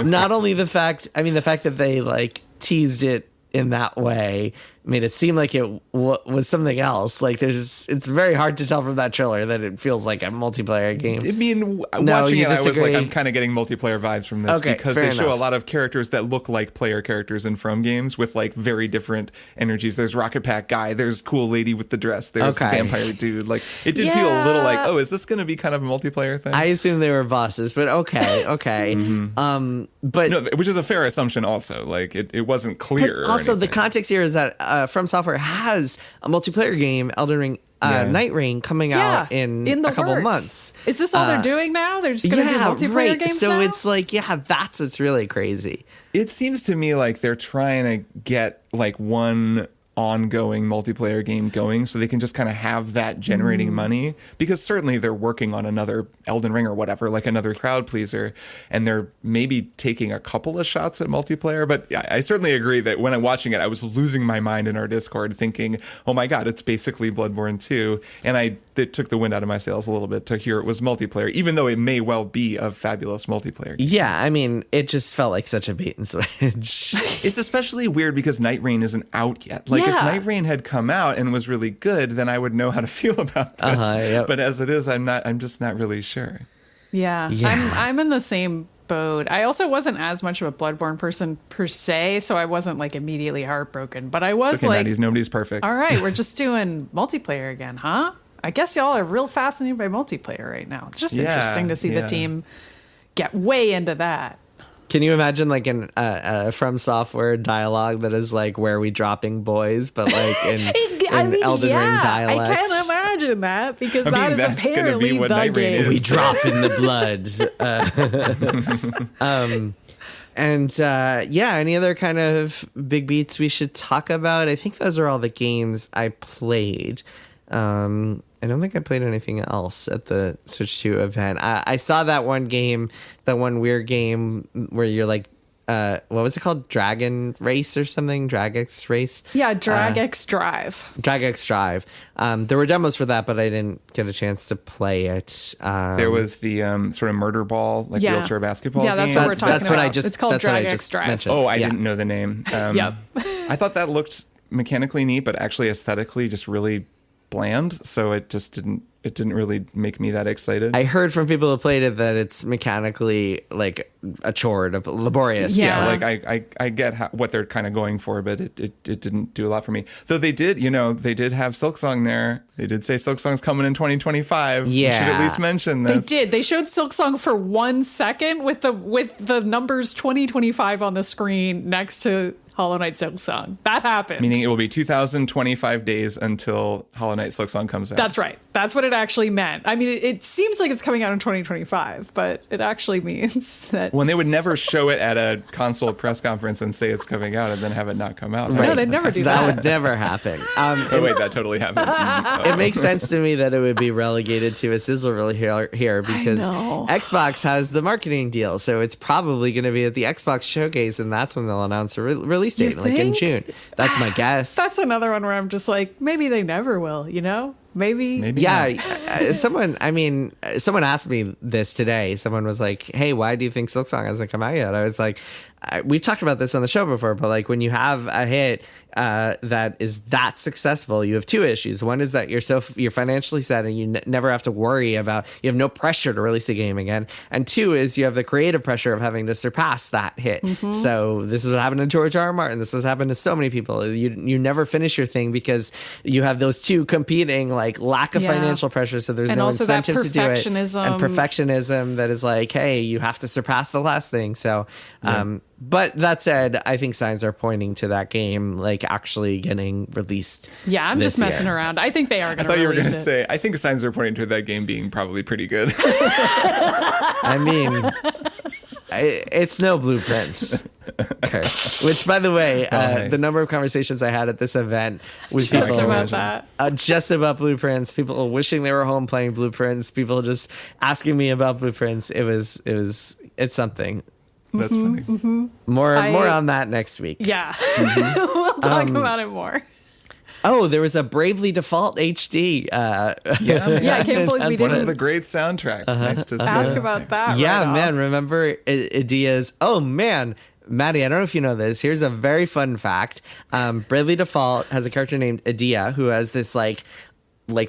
Not only the fact that they like teased it in that way made it seem like it was something else. Like it's very hard to tell from that trailer that it feels like a multiplayer game. I mean, No, watching you it, I was disagree? like, I'm kind of getting multiplayer vibes from this Okay, because fair they show enough. a lot of characters that look like player characters in From games with like very different energies. There's Rocket Pack guy, there's cool lady with the dress, there's Okay. vampire dude. Like it did feel a little like, Yeah. oh, is this going to be kind of a multiplayer thing? I assume they were bosses, but okay. But no, which is a fair assumption. Also, like it wasn't clear. But also, or the anything. context here is that From Software has a multiplayer game, Elden Ring, Night Ring, coming out in the a couple works. months. Is this all they're doing now? They're just going to do multiplayer right. games So now? it's like, that's what's really crazy. It seems to me like they're trying to get like one ongoing multiplayer game going so they can just kind of have that generating money, because certainly they're working on another Elden Ring or whatever, like another crowd pleaser, and they're maybe taking a couple of shots at multiplayer. But I certainly agree that when I'm watching it, I was losing my mind in our Discord thinking, oh my god, it's basically Bloodborne 2, and it took the wind out of my sails a little bit to hear it was multiplayer, even though it may well be a fabulous multiplayer game. Yeah, I mean, it just felt like such a bait and switch. It's especially weird because Night Rain isn't out yet. Like if Yeah. Night Rain had come out and was really good, then I would know how to feel about this. Yep. But as it is, I'm just not really sure. Yeah. I'm in the same boat. I also wasn't as much of a Bloodborne person per se, so I wasn't like immediately heartbroken. But I was It's okay, like, nobody's perfect. all right, we're just doing multiplayer again, huh? I guess y'all are real fascinated by multiplayer right now. It's just interesting to see the team get way into that. Can you imagine like an From Software dialogue that is like, where are we dropping boys, but like in Elden Ring dialect? I can't imagine that because I mean, that is that's gonna apparently be what the Night Rain game. is. We drop in the blood. Any other kind of big beats we should talk about? I think those are all the games I played. I don't think I played anything else at the Switch 2 event. I saw that one game, that one weird game where you're like, what was it called? Dragon Race or something? Dragx Race? Yeah, DragX Drive. Dragx Drive. There were demos for that, but I didn't get a chance to play it. There was the sort of murder ball, like Yeah. wheelchair basketball Yeah, that's game. what we're talking That's what about. I just. It's called that's what I DragX just Drive. mentioned. Oh, I Yeah. didn't know the name. Yep. I thought that looked mechanically neat, but actually aesthetically just really bland. So it just didn't really make me that excited. I heard from people who played it that it's mechanically like a chore, laborious. Yeah. Like I get what they're kind of going for, but it didn't do a lot for me. Though they did have Silksong there. They did say Silksong's coming in 2025. Yeah. You should at least mention They this. did. They showed Silksong for 1 second with the numbers 2025 on the screen next to Hollow Knight Silksong. That happened. Meaning it will be 2025 days until Hollow Knight Silksong comes out. That's right. That's what it actually meant. I mean, it seems like it's coming out in 2025, but it actually means that. When they would never show it at a console press conference and say it's coming out and then have it not come out. No, they'd never do that. That would never happen. Oh wait, that totally happened. It makes sense to me that it would be relegated to a sizzle reel here because know. Xbox has the marketing deal, so it's probably going to be at the Xbox showcase, and that's when they'll announce a release date, like in think? June. That's my guess. That's another one where I'm just like, maybe they never will, you know? Maybe. Yeah, someone asked me this today. Someone was like, "Hey, why do you think Silksong hasn't come out yet?" I was like, "We've talked about this on the show before, but like when you have a hit that is that successful, you have two issues. One is that you're financially set and you never have to worry about, you have no pressure to release a game again, and two is you have the creative pressure of having to surpass that hit. So this is what happened to George R. R. Martin. This has happened to so many people. You never finish your thing because you have those two competing, like lack of Yeah. financial pressure, so there's And no also that incentive to do it, perfectionism. and perfectionism that is like, hey, you have to surpass the last thing. So but that said, I think signs are pointing to that game like actually getting released. Yeah, I'm this just messing year. around. I think they are I going to thought you were release going to it. say, I think signs are pointing to that game being probably pretty good. I mean, it's no Blueprints. Kirk. Which, by the way, hey. the number of conversations I had at this event with Just people about that. just about Blueprints, people wishing they were home playing Blueprints, people just asking me about Blueprints. It's something. That's funny. More on that next week. Yeah. We'll talk about it more. Oh, there was a Bravely Default HD. Yeah, Yeah, I can't believe we One of didn't the great soundtracks. Nice to see. ask about that. Yeah, right off. man. Remember Idea's? Oh man, Maddy, I don't know if you know this. Here's a very fun fact. Bravely Default has a character named Adia who has this like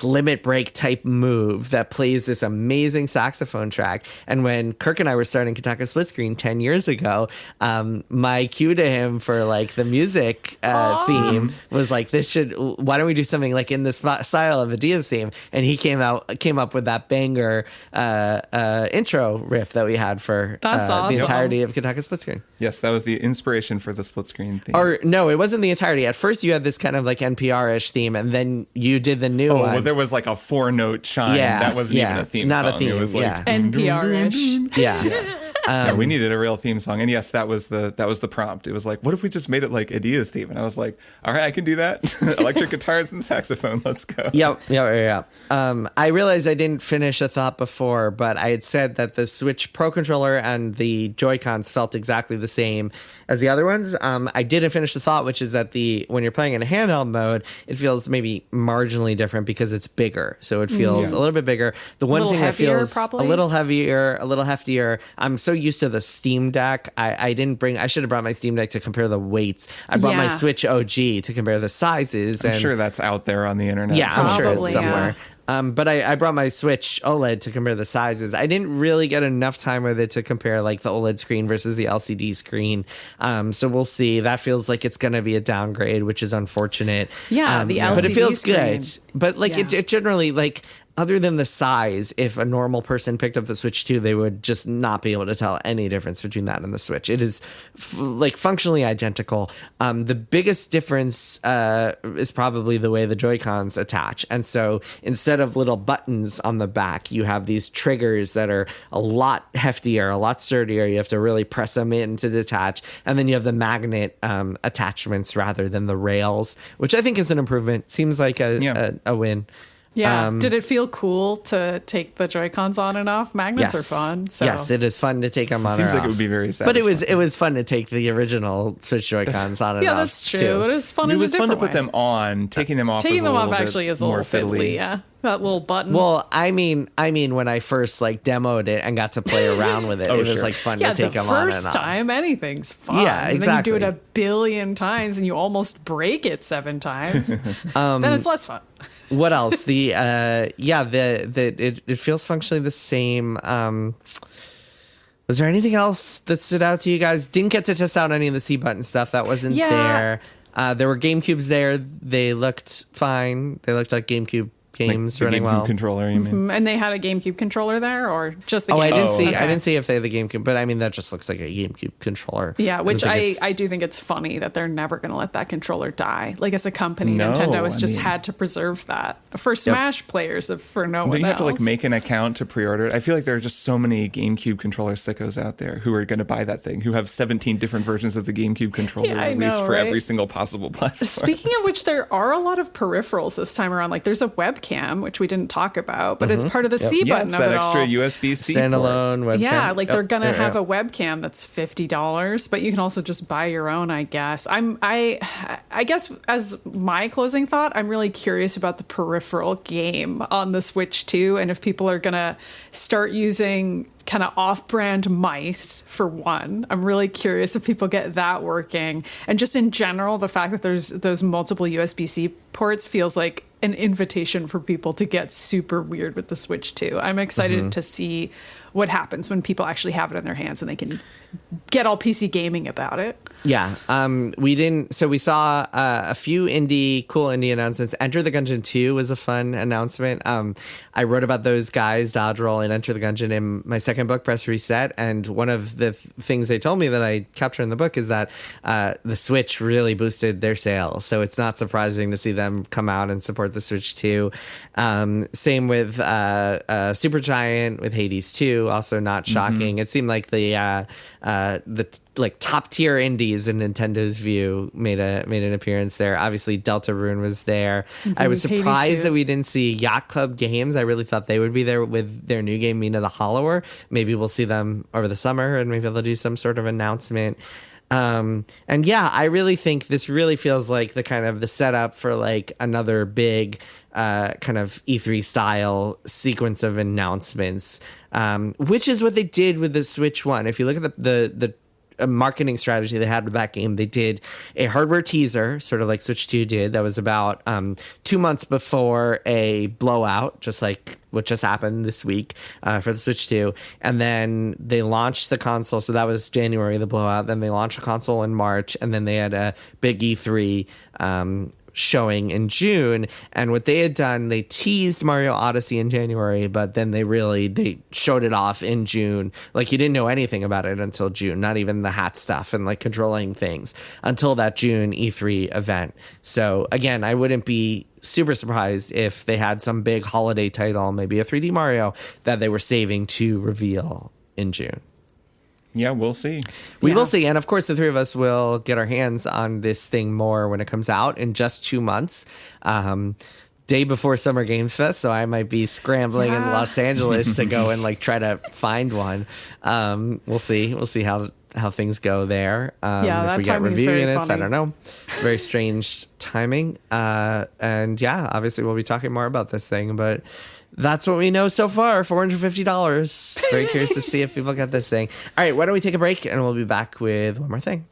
limit break type move that plays this amazing saxophone track. And when Kirk and I were starting Kotaku Split Screen 10 years ago, my cue to him for like the music theme was like, why don't we do something like in the style of Adia's theme? And he came up with that banger intro riff that we had for awesome. the entirety of Kotaku Split Screen. Yes, that was the inspiration for the split screen theme. Or no, it wasn't the entirety. At first you had this kind of like NPR-ish theme, and then you did the new one. Well, there was like a 4-note chime. That wasn't even a theme not song. A theme, it was like NPR-ish. Yeah. We needed a real theme song. And yes, that was the prompt. It was like, what if we just made it like Adia's theme? And I was like, all right, I can do that. Electric guitars and saxophone. Let's go. Yep. I realized I didn't finish a thought before, but I had said that the Switch Pro controller and the Joy-Cons felt exactly the same as the other ones. I didn't finish the thought, which is that when you're playing in a handheld mode, it feels maybe marginally different because it's bigger. So it feels a little bit bigger. The one thing that feels probably. a little heavier, a little heftier. I'm so used to the Steam Deck. I should have brought my Steam Deck to compare the weights. I brought my Switch OG to compare the sizes. I'm sure that's out there on the internet. Yeah, I'm sure Probably, it's somewhere. But I brought my Switch OLED to compare the sizes. I didn't really get enough time with it to compare like the OLED screen versus the LCD screen. So we'll see. That feels like it's going to be a downgrade, which is unfortunate. Yeah, the LCD but it feels screen. good. But like it generally like. Other than the size, if a normal person picked up the Switch 2, they would just not be able to tell any difference between that and the Switch. It is functionally identical. The biggest difference is probably the way the Joy-Cons attach. And so instead of little buttons on the back, you have these triggers that are a lot heftier, a lot sturdier. You have to really press them in to detach. And then you have the magnet attachments rather than the rails, which I think is an improvement. Seems like a win. Yeah. Did it feel cool to take the Joy-Cons on and off? Magnets are fun. So. Yes, it is fun to take them on. Seems like off. it would be very satisfying. But it was fun to take the original Switch Joy-Cons on and off. Yeah, that's true. Too. It was fun. It was fun to put way. them on. Taking them off. Taking them off bit actually is a more little fiddly. Yeah, that little button. Well, I mean, when I first like demoed it and got to play around with it, it was like fun to take them on and off. The first time anything's fun. Yeah, exactly. And then you do it a billion times and you almost break it 7 times. Then it's less fun. What else? It feels functionally the same. Was there anything else that stood out to you guys? Didn't get to test out any of the C button stuff. That wasn't there. There were GameCubes there. They looked fine. They looked like GameCube games running well. Controller, you mean? And they had a GameCube controller there, or just the GameCube? I didn't see if they had the GameCube, but I mean that just looks like a GameCube controller. Yeah, which I do think it's funny that they're never going to let that controller die. Like as a company, Nintendo has had to preserve that for Smash players, for no one else. Don't you have to like make an account to pre-order it? I feel like there are just so many GameCube controller sickos out there who are going to buy that thing, who have 17 different versions of the GameCube controller released for every single possible platform. Speaking of which, there are a lot of peripherals this time around. Like there's a webcam, which we didn't talk about, but it's part of the C button it's of that it extra all. USB-C standalone webcam. Yeah, like they're gonna have a webcam that's $50, but you can also just buy your own, I guess. I guess as my closing thought, I'm really curious about the peripheral game on the Switch 2, and if people are gonna start using kind of off-brand mice for one. I'm really curious if people get that working. And just in general, the fact that there's those multiple USB-C ports feels like an invitation for people to get super weird with the Switch 2. I'm excited to see what happens when people actually have it in their hands and they can get all PC gaming about it. Yeah. We saw a few cool indie announcements. Enter the Gungeon 2 was a fun announcement. I wrote about those guys, Dodge Roll and Enter the Gungeon, in my second book, Press Reset. And one of the things they told me that I capture in the book is that the Switch really boosted their sales. So it's not surprising to see them come out and support the Switch 2. Same with Supergiant with Hades 2. Also not shocking. It seemed like the top tier indies in Nintendo's view made an appearance there. Obviously, Deltarune was there. I was surprised that we didn't see Yacht Club Games. I really thought they would be there with their new game, Mina the Hollower. Maybe we'll see them over the summer, and maybe they'll do some sort of announcement. And yeah, I really think this really feels like the setup for like another big kind of E3 style sequence of announcements, which is what they did with the Switch 1. If you look at the marketing strategy they had with that game. They did a hardware teaser, sort of like Switch 2 did, that was about 2 months before a blowout, just like what just happened this week for the Switch 2. And then they launched the console. So that was January, the blowout. Then they launched a console in March. And then they had a big E3 showing in June. And what they had done, they teased Mario Odyssey in January, but then they showed it off in June. Like, you didn't know anything about it until June, not even the hat stuff and like controlling things until that June E3 event. So again, I wouldn't be super surprised if they had some big holiday title, maybe a 3D Mario, that they were saving to reveal in June. Yeah, we'll see. We will see. And of course, the three of us will get our hands on this thing more when it comes out in just 2 months. Day before Summer Games Fest, so I might be scrambling in Los Angeles to go and like try to find one. We'll see. We'll see how things go there. If we get review units, I don't know. Very strange timing. And yeah, obviously we'll be talking more about this thing, but that's what we know so far. $450. Very curious to see if people get this thing. All right, why don't we take a break and we'll be back with one more thing.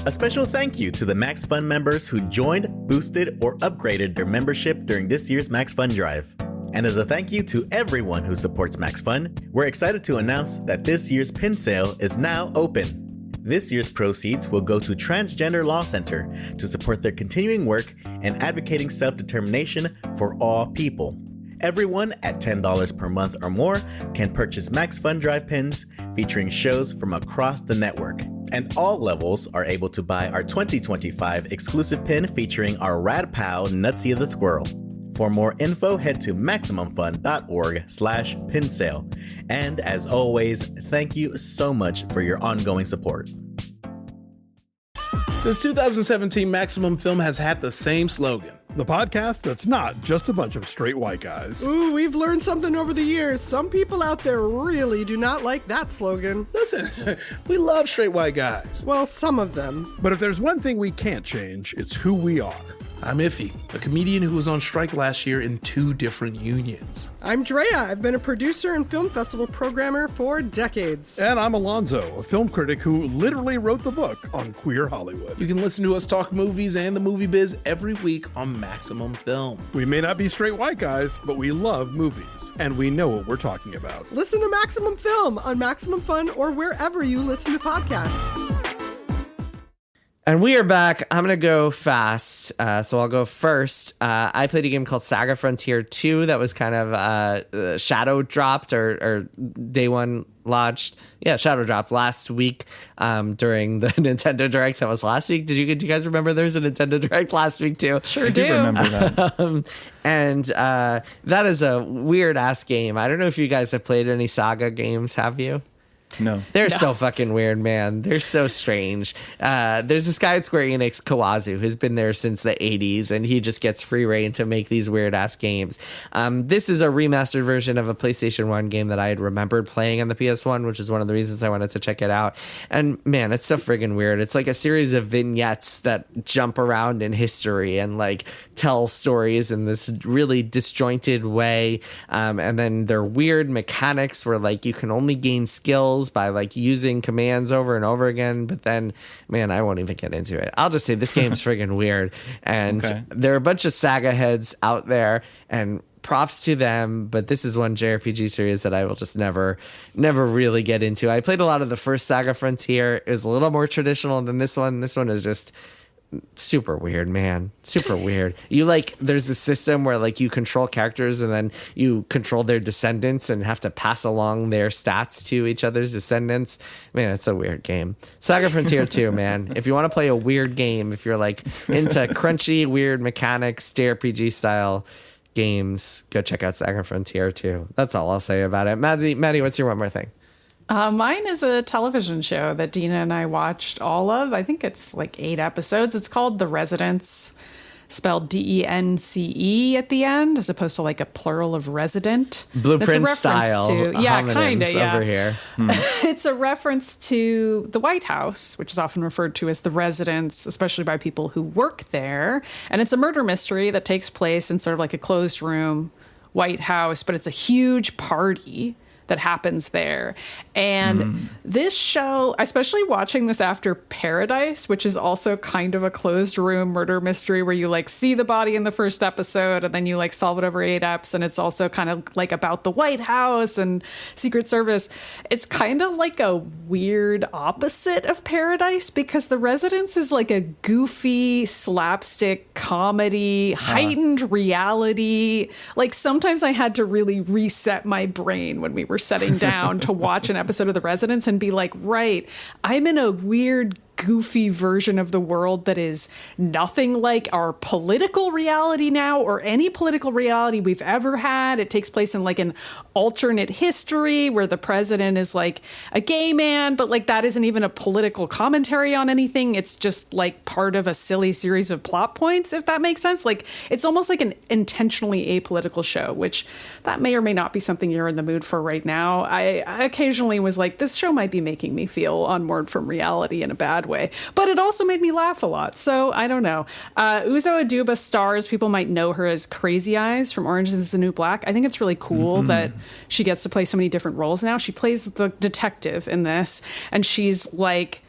A special thank you to the Max Fun members who joined, boosted, or upgraded their membership during this year's Max Fun Drive. And as a thank you to everyone who supports Max Fun, we're excited to announce that this year's pin sale is now open. This year's proceeds will go to Transgender Law Center to support their continuing work and advocating self-determination for all people. Everyone at $10 per month or more can purchase Max Fun Drive pins featuring shows from across the network. And all levels are able to buy our 2025 exclusive pin featuring our Rad Pal Nutsy the Squirrel. For more info, head to MaximumFun.org/pin sale. And as always, thank you so much for your ongoing support. Since 2017, Maximum Film has had the same slogan. The podcast that's not just a bunch of straight white guys. Ooh, we've learned something over the years. Some people out there really do not like that slogan. Listen, we love straight white guys. Well, some of them. But if there's one thing we can't change, it's who we are. I'm Iffy, a comedian who was on strike last year in 2 different unions. I'm Drea. I've been a producer and film festival programmer for decades. And I'm Alonzo, a film critic who literally wrote the book on queer Hollywood. You can listen to us talk movies and the movie biz every week on Maximum Film. We may not be straight white guys, but we love movies, and we know what we're talking about. Listen to Maximum Film on Maximum Fun or wherever you listen to podcasts. And we are back. I'm going to go fast, so I'll go first. I played a game called Saga Frontier 2 that was kind of shadow dropped or day one launched. Yeah, shadow dropped last week during the Nintendo Direct. That was last week. Do you guys remember there was a Nintendo Direct last week too? Sure I do remember that. And that is a weird-ass game. I don't know if you guys have played any Saga games, have you? No. They're so fucking weird, man. They're so strange. There's this guy at Square Enix, Kawazu, who's been there since the 80s, and he just gets free reign to make these weird-ass games. This is a remastered version of a PlayStation 1 game that I had remembered playing on the PS1, which is one of the reasons I wanted to check it out. And, man, it's so friggin' weird. It's like a series of vignettes that jump around in history and, like, tell stories in this really disjointed way. And then there are weird mechanics where, like, you can only gain skills by like using commands over and over again, but then, man, I won't even get into it. I'll just say this game's friggin' weird, and there are a bunch of Saga heads out there, and props to them, but this is one JRPG series that I will just never really get into. I played a lot of the first Saga Frontier. It was a little more traditional than this one. This one is just super weird, man. Super weird. You like, there's a system where like you control characters and then you control their descendants and have to pass along their stats to each other's descendants. Man, it's a weird game. Saga Frontier 2, man. If you want to play a weird game, if you're like into crunchy, weird mechanics, JRPG style games, go check out Saga Frontier 2. That's all I'll say about it. Maddy, what's your one more thing? Mine is a television show that Dina and I watched all of. I think it's like 8 episodes. It's called The Residents, spelled DENCE at the end, as opposed to like a plural of resident. Blueprint style. Yeah, kind of. Yeah. Over here. It's a reference to the White House, which is often referred to as the residence, especially by people who work there. And it's a murder mystery that takes place in sort of like a closed room White House, but it's a huge party that happens there. And this show, especially watching this after Paradise, which is also kind of a closed room murder mystery where you like see the body in the first episode and then you like solve it over 8 eps, and it's also kind of like about the White House and Secret Service. It's kind of like a weird opposite of Paradise, because The Residence is like a goofy slapstick comedy, heightened reality. Like sometimes I had to really reset my brain when we were setting down to watch an episode of The Residence and be like, right, I'm in a weird goofy version of the world that is nothing like our political reality now or any political reality we've ever had. It takes place in like an alternate history where the president is like a gay man, but like that isn't even a political commentary on anything. It's just like part of a silly series of plot points, if that makes sense. Like it's almost like an intentionally apolitical show, which that may or may not be something you're in the mood for right now. I occasionally was like, this show might be making me feel unmoored from reality in a bad way, but it also made me laugh a lot. So I don't know. Uzo Aduba stars, people might know her as Crazy Eyes from Orange is the New Black. I think it's really cool that she gets to play so many different roles now. She plays the detective in this, and she's like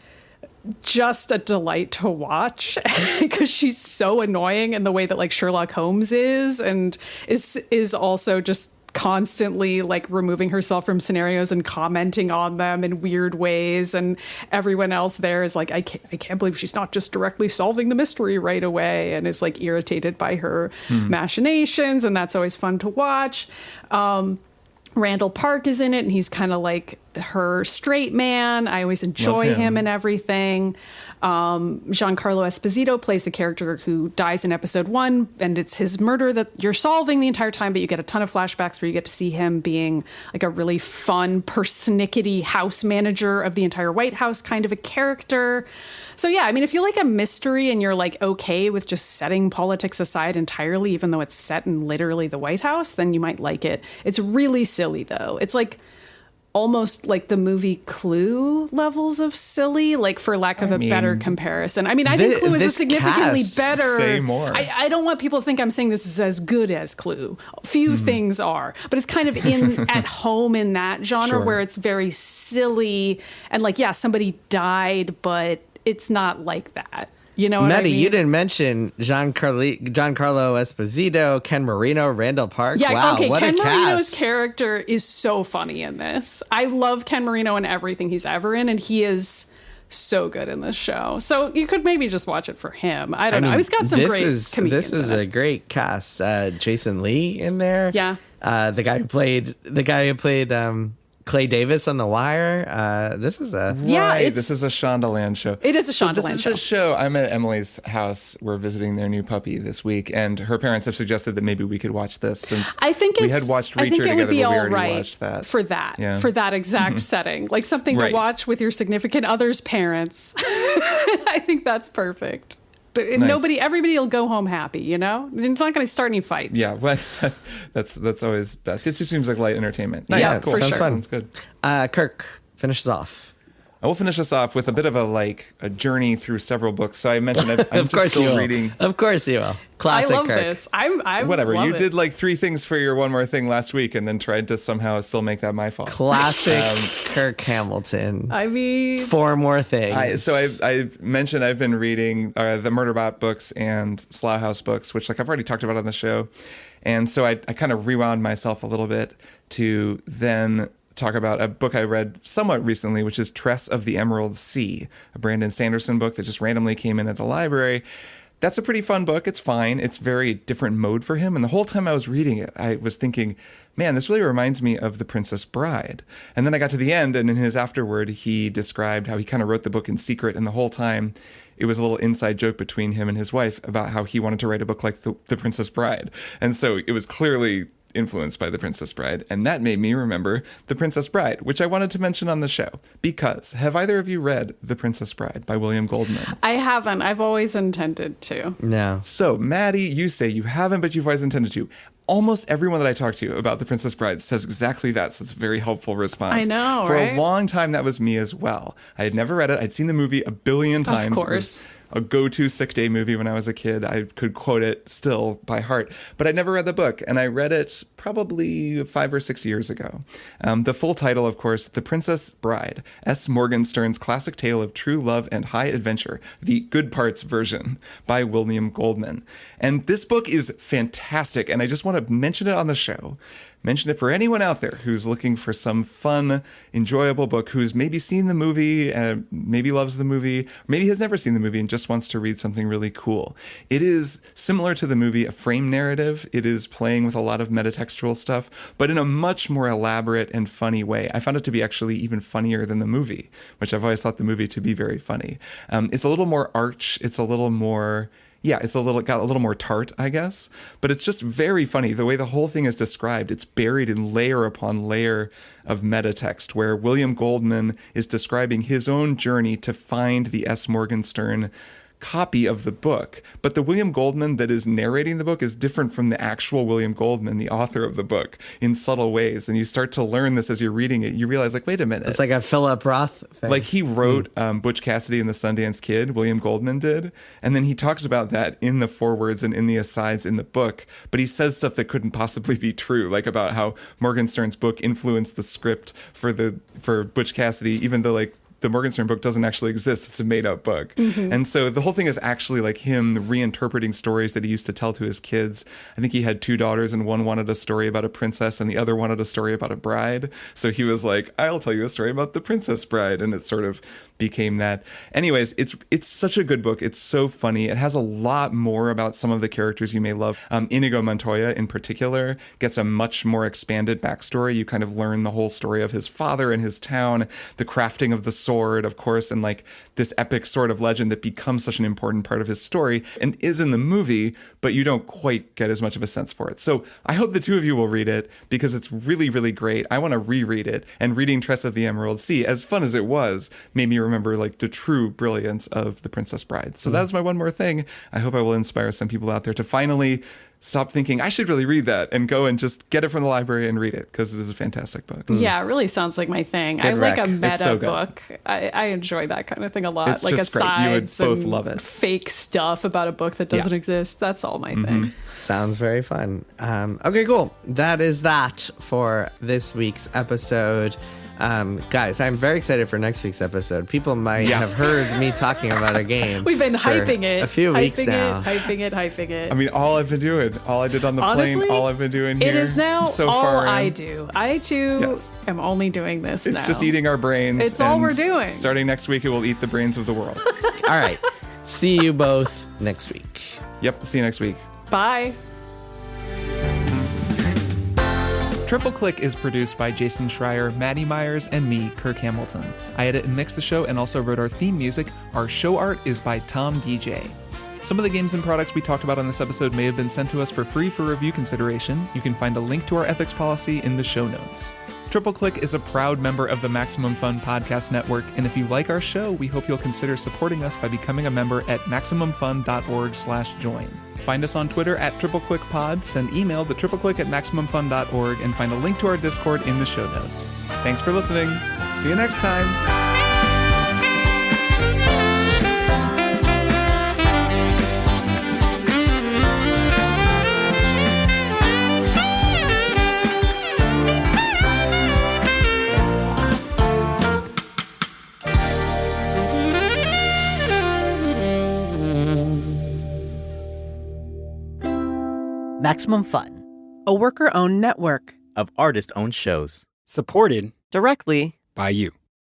just a delight to watch because she's so annoying in the way that like Sherlock Holmes is, and is also just constantly like removing herself from scenarios and commenting on them in weird ways, and everyone else there is like, I can't believe she's not just directly solving the mystery right away, and is like irritated by her machinations, and that's always fun to watch. Randall Park is in it, and he's kind of like her straight man. I always enjoy him and everything. Giancarlo Esposito plays the character who dies in episode 1, and it's his murder that you're solving the entire time, but you get a ton of flashbacks where you get to see him being like a really fun, persnickety house manager of the entire White House kind of a character. So yeah, I mean, if you like a mystery and you're like okay with just setting politics aside entirely, even though it's set in literally the White House, then you might like it. It's really silly though. It's like almost like the movie Clue levels of silly, like for lack of a better comparison. I mean, I think Clue is a significantly better. Say more. I don't want people to think I'm saying this is as good as Clue. Few things are, but it's kind of in at home in that genre where it's very silly and like, yeah, somebody died, but it's not like that. You know what Maddy, I mean? you didn't mention Giancarlo Esposito, Ken Marino, Randall Park. Yeah, wow, okay, what Ken a Marino's cast. character is so funny in this. I love Ken Marino in everything he's ever in, and he is so good in this show. So you could maybe just watch it for him. I don't know. He's got some great comedians. This is a great cast. Jason Lee in there. Yeah. The guy who played Clay Davis on The Wire. This is a This is a Shondaland show. It is a Shondaland This is show. the show. I'm at Emily's house. We're visiting their new puppy this week, and her parents have suggested that maybe we could watch this since I think we had watched Reacher together, would be but we all already right watched that. for that Yeah. for that exact setting, like something Right. to watch with your significant other's parents. I think that's perfect. Nice. Everybody will go home happy. You know, it's not going to start any fights. Yeah, well, that's always best. It just seems like light entertainment. Nice, Yeah, cool. for Sounds sure. fun. Sounds good. Kirk finishes off. I will finish this off with a bit of a journey through several books. So I mentioned I'm Of course just still you will. reading. Of course you will. Classic I love Kirk. this. I Whatever. love You it. did like 3 things for your one more thing last week, and then tried to somehow still make that my fault. Classic Kirk Hamilton. I mean, 4 more things. I mentioned I've been reading the Murderbot books and Slough House books, which like I've already talked about on the show. And so I kind of rewound myself a little bit to then talk about a book I read somewhat recently, which is Tress of the Emerald Sea, a Brandon Sanderson book that just randomly came in at the library. That's a pretty fun book. It's fine. It's very different mode for him. And the whole time I was reading it, I was thinking, man, this really reminds me of The Princess Bride. And then I got to the end, and in his afterword, he described how he kind of wrote the book in secret. And the whole time, it was a little inside joke between him and his wife about how he wanted to write a book like The Princess Bride. And so it was clearly influenced by The Princess Bride, and that made me remember The Princess Bride, which I wanted to mention on the show, because have either of you read The Princess Bride by William Goldman? I haven't. I've always intended to. No. So, Maddy, you say you haven't, but you've always intended to. Almost everyone that I talk to about The Princess Bride says exactly that, so it's a very helpful response. I know, For right? a long time, that was me as well. I had never read it. I'd seen the movie a billion times. Of course. a go-to sick day movie when I was a kid. I could quote it still by heart, but I never read the book, and I read it probably 5 or 6 years ago. The full title, of course, The Princess Bride, S. Morgenstern's classic tale of true love and high adventure, the Good Parts version by William Goldman. And this book is fantastic, and I just want to mention it on the show. Mention it for anyone out there who's looking for some fun, enjoyable book, who's maybe seen the movie, maybe loves the movie, or maybe has never seen the movie and just wants to read something really cool. It is similar to the movie, a frame narrative. It is playing with a lot of metatextual stuff, but in a much more elaborate and funny way. I found it to be actually even funnier than the movie, which I've always thought the movie to be very funny. It's a little more arch. It's a little more... Yeah, it's got a little more tart, I guess, but it's just very funny. The way the whole thing is described, it's buried in layer upon layer of metatext, where William Goldman is describing his own journey to find the S. Morgenstern copy of the book. But the William Goldman that is narrating the book is different from the actual William Goldman, the author of the book, in subtle ways. And you start to learn this as you're reading it. You realize, like, wait a minute. It's like a Philip Roth thing. Like, he wrote Butch Cassidy and the Sundance Kid, William Goldman did. And then he talks about that in the forewords and in the asides in the book. But he says stuff that couldn't possibly be true, like about how Morgenstern's book influenced the script for Butch Cassidy, even though, like, the Morgenstern book doesn't actually exist. It's a made-up book. And so the whole thing is actually like him reinterpreting stories that he used to tell to his kids. I think he had 2 daughters, and one wanted a story about a princess and the other wanted a story about a bride. So he was like, I'll tell you a story about the Princess Bride. And it sort of became that. Anyways, it's such a good book. It's so funny. It has a lot more about some of the characters you may love. Inigo Montoya in particular gets a much more expanded backstory. You kind of learn the whole story of his father and his town, the crafting of the sword, of course, and like this epic sort of legend that becomes such an important part of his story and is in the movie, but you don't quite get as much of a sense for it. So I hope the two of you will read it because it's really, really great. I want to reread it, and reading Tress of the Emerald Sea, as fun as it was, made me remember like the true brilliance of The Princess Bride. So that's my one more thing. I hope I will inspire some people out there to finally stop thinking I should really read that and go and just get it from the library and read it, because it is a fantastic book. Yeah, it really sounds like my thing. Good I like rec. a meta so good. book. I enjoy that kind of thing a lot. It's like just great. You would asides both and love it. fake stuff about a book that doesn't exist. That's all my thing. Sounds very fun. Okay, cool. That is that for this week's episode. Guys, I'm very excited for next week's episode. People might have heard me talking about a game. We've been for hyping it. a few weeks now. Hyping it. I mean, all I've been doing, all I did on the Honestly, plane, all I've been doing here. It is now so all far I in. do. I too am only doing this now. It's just eating our brains. It's all and we're doing. Starting next week, it will eat the brains of the world. All right. See you both next week. Yep. See you next week. Bye. Triple Click is produced by Jason Schreier, Maddy Myers, and me, Kirk Hamilton. I edit and mix the show and also wrote our theme music. Our show art is by Tom DJ. Some of the games and products we talked about on this episode may have been sent to us for free for review consideration. You can find a link to our ethics policy in the show notes. Triple Click is a proud member of the Maximum Fun Podcast Network, and if you like our show, we hope you'll consider supporting us by becoming a member at MaximumFun.org/join. Find us on Twitter at TripleClickPod, send email to tripleclick@MaximumFun.org, and find a link to our Discord in the show notes. Thanks for listening. See you next time. Maximum Fun, a worker-owned network of artist-owned shows. Supported directly by you.